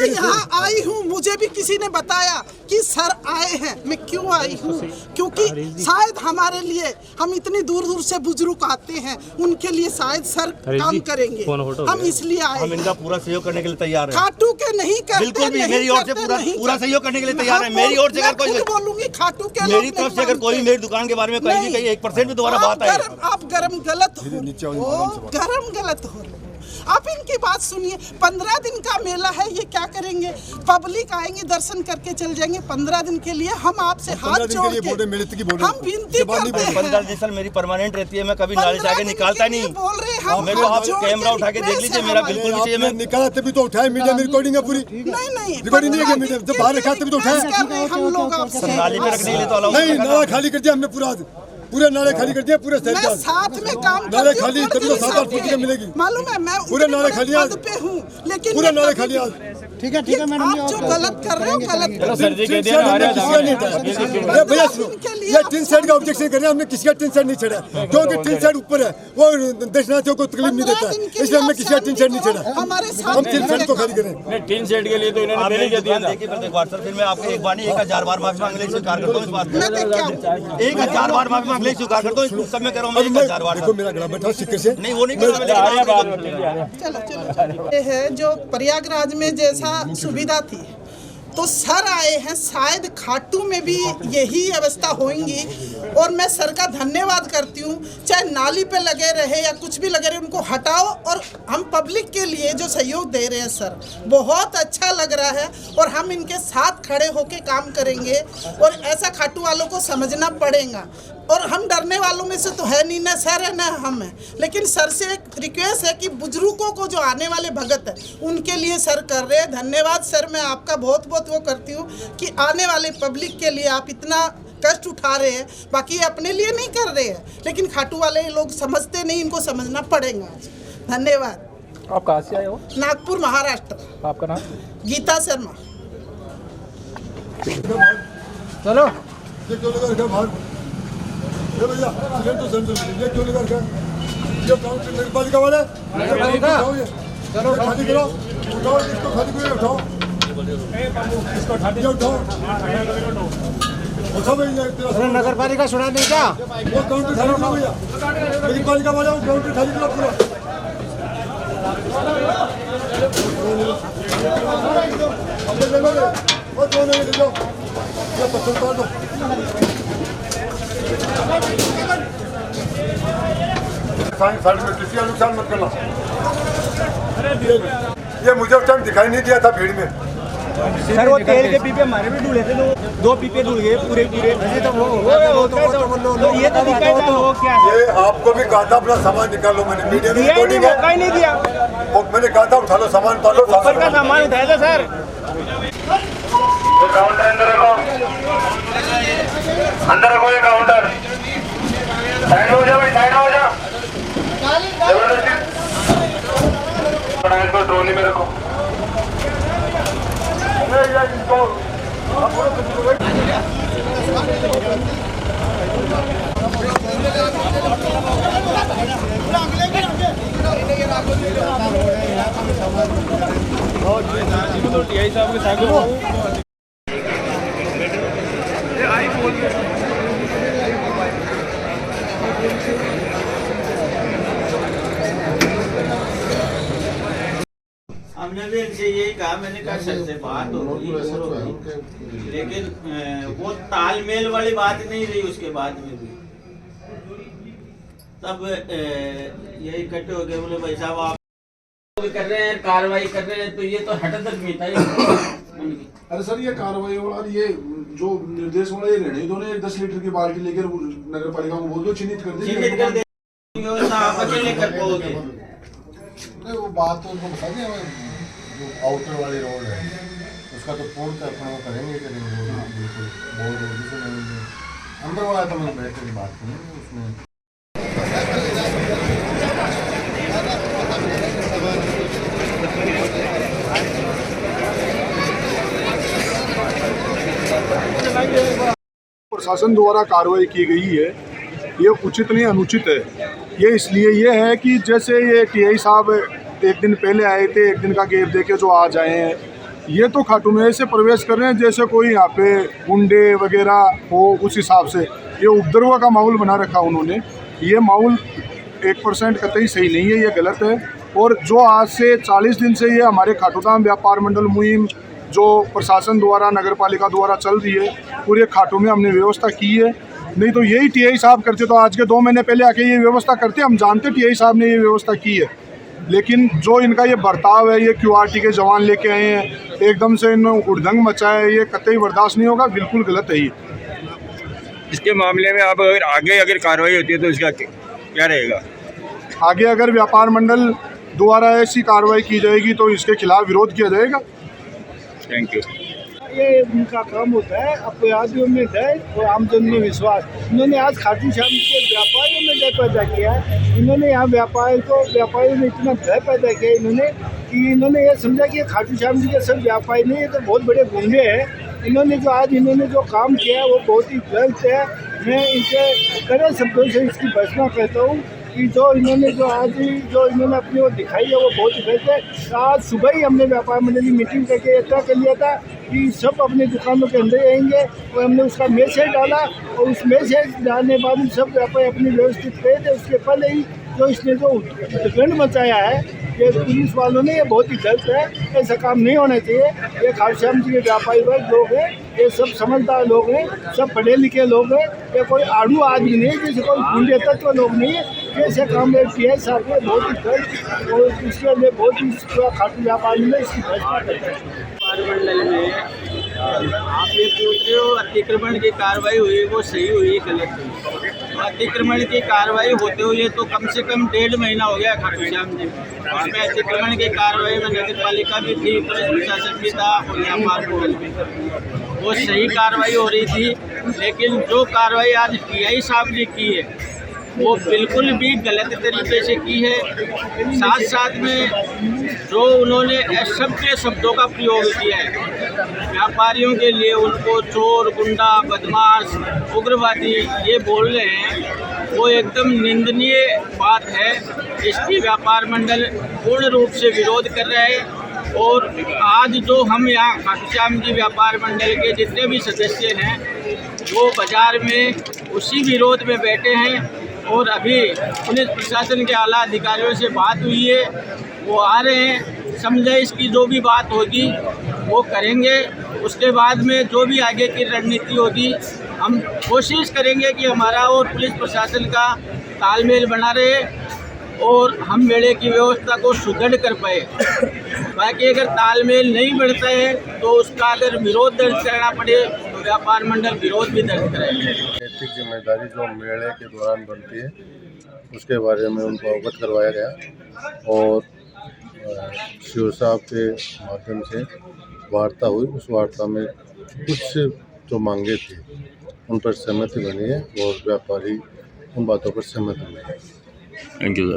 यहाँ आई हूँ, मुझे भी किसी ने बताया कि सर आए हैं, मैं क्यों आई हूँ? क्योंकि शायद हमारे लिए, हम इतनी दूर दूर से बुजुर्ग आते हैं, उनके लिए शायद सर काम करेंगे, हम इसलिए आए। हम इनका पूरा सहयोग करने के लिए तैयार हैं। खाटू के नहीं करते, बिल्कुल भी मेरी ओर से पूरा सहयोग करने के लिए तैयार है। मेरी ओर से अगर कोई बोलूंगी, खाटू के मेरी तरफ से अगर कोई मेरी दुकान के बारे में कहीं 1% भी दोबारा बात आए, आप गरम गलत हो, गरम गलत हो। आप इनकी बात सुनिए, 15 दिन का मेला है, ये क्या करेंगे? पब्लिक आएंगे, दर्शन करके चल जाएंगे। 15 दिन के लिए हम आपसे हाथ जोड़ के हम विनती करते हैं। 15 दिन सर मेरी परमानेंट रहती है, मैं कभी नाली से आगे निकालता नहीं। बोल रहे हैं, मेरे को आप कैमरा उठा के देख लीजिए, मेरा बिल्कुल भी चाहिए। मैं निकाला तभी तो उठाए, मीडिया में रिकॉर्डिंग है पूरी। नहीं रिकॉर्डिंग नहीं है मीडिया, जब बाहर रखा तभी तो उठाए। हम लोग आपसे नाली में रखने के लिए तो अलाउ नहीं, नाला खाली कर दिया हमने, पूरे नाले खाली कर दिया, पूरे मैं साथ में काम नाले खाली, तभी तो 7-8 फुट मिलेगी। मालूम है, मैं पूरे नाले खाली पे हूँ, लेकिन पूरे नाले खाली। ठीक है मैडम, आप जो गलत कर रहे हो गलत। भैया सुनो, ये टीन सेट का ऑब्जेक्शन कर रहे हैं, हमने किसी का टीन सेट नहीं छेड़ा, क्योंकि टीन सेट ऊपर है, वो दर्शनार्थियों को तकलीफ नहीं देता है, इसलिए हमने किसी का टीन सेट नहीं छेड़ा। हमारे हम टीन सेट को खाली करें। टीन सेट के लिए तो इन्होंने पहले क्या दिया। देखिए फिर मैं आपको एक बार नहीं 1000 बार माफी मांगने के लिए स्वीकार करता हूँ इस बात को। 1000 बार माफी मांगने के लिए स्वीकार करता हूँ, सब मैं कह रहा हूँ 1000 बार। देखो मेरा गला बैठा सिक्के से, नहीं वो नहीं कर रहा। चलो ये है जो प्रयागराज में जैसा सुविधा थी, तो सर आए हैं, शायद खाटू में भी यही अवस्था होंगी। और मैं सर का धन्यवाद करती हूँ, चाहे नाली पे लगे रहे या कुछ भी लगे रहे, उनको हटाओ। और हम पब्लिक के लिए जो सहयोग दे रहे हैं सर, बहुत अच्छा लग रहा है, और हम इनके साथ खड़े होके काम करेंगे। और ऐसा खाटू वालों को समझना पड़ेगा, और हम डरने वालों में से तो है नहीं, ना सर है ना हम है। लेकिन सर से एक रिक्वेस्ट है कि बुजुर्गों को जो आने वाले भगत है उनके लिए सर कर रहे हैं। धन्यवाद सर, मैं आपका बहुत बहुत वो करती हूँ कि आने वाले पब्लिक के लिए आप इतना कष्ट उठा रहे हैं। बाकी अपने लिए नहीं कर रहे हैं, लेकिन खाटू वाले लोग समझते नहीं, इनको समझना पड़ेगा आज। धन्यवाद। आप कहाँ से आए हो? नागपुर, महाराष्ट्र। आपका नाम? गीता शर्मा। चलो भैया तो सेंटर ये क्यों लगा रखा? ये काउंटर नगर पालिका वाले, चलो खाली करो, उठाओ इसको, खाली करो, उठाओ। अरे नगर पालिका सुना नहीं क्या? वो काउंटर खाली ना भैया, मेरी पालिका वाला वो काउंटर खाली करो पूरा। अब ले लो, वो दोनों ले लो, ये पत्थर तोड़ दो। साइड में किसी का नुकसान मत करना। ये मुझे उस टाइम दिखाई नहीं दिया था भीड़ में। सर वो तेल के पीपे हमारे भी डूले थे, तो 2 पीपे डूल गए पूरे। तो ये तो दिखाई था वो क्या है? ये आपको भी कहा था अपना सामान निकालो, मैंने मीडिया में रिकॉर्डिंग है। मौका ही नहीं दिया। वो मैंने कहा था उठा लो सामान, पालो ऊपर का सामान उठाया था सर। काउंटर अंदर रखो ये काउंटर। साइड हो जा भाई, साइड हो जा। जबरदस्ती इसको ट्रॉली में रखो। हमने भी इनसे यही कहा, मैंने कहा सर से बात होगी, लेकिन वो तालमेल वाली बात नहीं रही। उसके बाद में भी तब यही इकट्ठे हो गए, बोले भाई साहब आप कर रहे हैं, कार्रवाई कर रहे हैं, तो ये तो हटत मीठा ही। अरे सर ये कार्रवाई और ये जो निर्देश वाला ये रहने दो ना, 10 लीटर की बाल्टी लेकर नगर पालिका को बोल दो, चिन्हित कर दे, व्यवस्था आप अकेले कर पाओगे। वो बात तो उनको बता दें, जो आउटर वाली रोड है उसका तो पूर्ण अपना करेंगे बिल्कुल। बहुत रोड से अंदर वाला तो मैं बैठ कर बात करेंगे उसमें। प्रशासन द्वारा कार्रवाई की गई है, ये उचित नहीं अनुचित है। ये इसलिए ये है कि जैसे ये टीआई साहब एक दिन पहले आए थे, एक दिन का गैप देके जो आज आए हैं, ये तो खाटू में ऐसे प्रवेश कर रहे हैं जैसे कोई यहाँ पे गुंडे वगैरह हो। उस हिसाब से ये उपद्रव का माहौल बना रखा उन्होंने। ये माहौल 1% कतई सही नहीं है, ये गलत है। और जो आज से 40 दिन से ये हमारे खाटूधाम व्यापार मंडल मुहिम जो प्रशासन द्वारा नगर पालिका द्वारा चल रही है, पूरे खाटू में हमने व्यवस्था की है। नहीं तो यही टीआई साहब करते तो आज के 2 महीने पहले आके ये व्यवस्था करते। हम जानते टीआई साहब ने ये व्यवस्था की है, लेकिन जो इनका ये बर्ताव है, ये क्यूआरटी के जवान लेके आए हैं, एकदम से इन्होंने उड़दंग मचाया है, ये कतई बर्दाश्त नहीं होगा, बिल्कुल गलत है ये। इसके मामले में आप अगर कार्रवाई होती है तो इसका क्या रहेगा? आगे अगर व्यापार मंडल द्वारा ऐसी कार्रवाई की जाएगी तो इसके खिलाफ विरोध किया जाएगा। Thank you. ये उनका काम होता है, अपराधियों में डर और आमजन में विश्वास। इन्होंने आज खाटू श्याम के व्यापारियों में डर पैदा किया है। इन्होंने यहाँ व्यापारियों में इतना भय पैदा किया इन्होंने कि इन्होंने ये समझा कि खाटू श्याम जी के सब व्यापारी नहीं है, तो बहुत बड़े गुंडे हैं। इन्होंने जो काम किया है वो बहुत ही गलत है। मैं इनसे कड़े शब्दों से इसकी भर्त्सना करता हूँ कि जो इन्होंने अपनी वो दिखाई है वो बहुत ही गलत है। आज सुबह ही हमने व्यापार मंडली मीटिंग करके तय कर लिया था कि सब अपने दुकानों के अंदर रहेंगे, और हमने उसका मैसेज डाला, और उस मैसेज डालने के बाद सब व्यापारी अपनी व्यवस्थित करे थे। उसके पहले ही जो इसने जो उत्पीड़न मचाया है ये पुलिस वालों ने, ये बहुत ही गलत है। ऐसा काम नहीं होना चाहिए। ये खाटू श्याम जी के व्यापारी वर्ग लोग हैं, ये सब समझदार लोग हैं, सब पढ़े लिखे लोग हैं। ये कोई आड़ू आदमी नहीं है, जैसे कोई गुंडे तत्व लोग नहीं है। ऐसे काम में टीआई साहब ने बहुत ही गलत, और इसके लिए बहुत ही खाटू व्यापारी में इसकी भर्त्सना करता है। मंडल में आप ये पूछ रहे हो अतिक्रमण की कार्रवाई हुई, वो सही हुई गलत हुई? अतिक्रमण की कार्रवाई होते हुए तो कम से कम 1.5 महीना हो गया खाटू श्याम जी। उसमें अतिक्रमण की कार्रवाई में नगर पालिका भी थी, पुलिस प्रशासन भी था, और व्यापार मंडल भी था। वो सही कार्रवाई हो रही थी। लेकिन जो कार्रवाई आज टीआई साहब ने की है वो बिल्कुल भी गलत तरीके से की है। साथ साथ में जो उन्होंने असभ्य शब्दों का प्रयोग किया है व्यापारियों के लिए, उनको चोर, गुंडा, बदमाश, उग्रवादी ये बोल रहे हैं, वो एकदम निंदनीय बात है। इसकी व्यापार मंडल पूर्ण रूप से विरोध कर रहा है। और आज जो हम यहाँ खाटू श्याम जी व्यापार मंडल के जितने भी सदस्य हैं वो बाज़ार में उसी विरोध में बैठे हैं। और अभी पुलिस प्रशासन के आला अधिकारियों से बात हुई है, वो आ रहे हैं, समझाइश की जो भी बात होगी वो करेंगे। उसके बाद में जो भी आगे की रणनीति होगी हम कोशिश करेंगे कि हमारा और पुलिस प्रशासन का तालमेल बना रहे और हम मेले की व्यवस्था को सुदृढ़ कर पाए। बाकी अगर तालमेल नहीं बढ़ता है तो उसका अगर विरोध दर्ज करना पड़े तो व्यापार मंडल विरोध भी दर्ज करेंगे। नैतिक जिम्मेदारी जो मेले के दौरान बनती है उसके बारे में उनको अवगत करवाया गया और सीओ साहब के माध्यम से वार्ता हुई। उस वार्ता में कुछ जो मांगे थी उन पर सहमति बनी है और व्यापारी उन बातों पर सहमत हुए हैं। Thank you sir.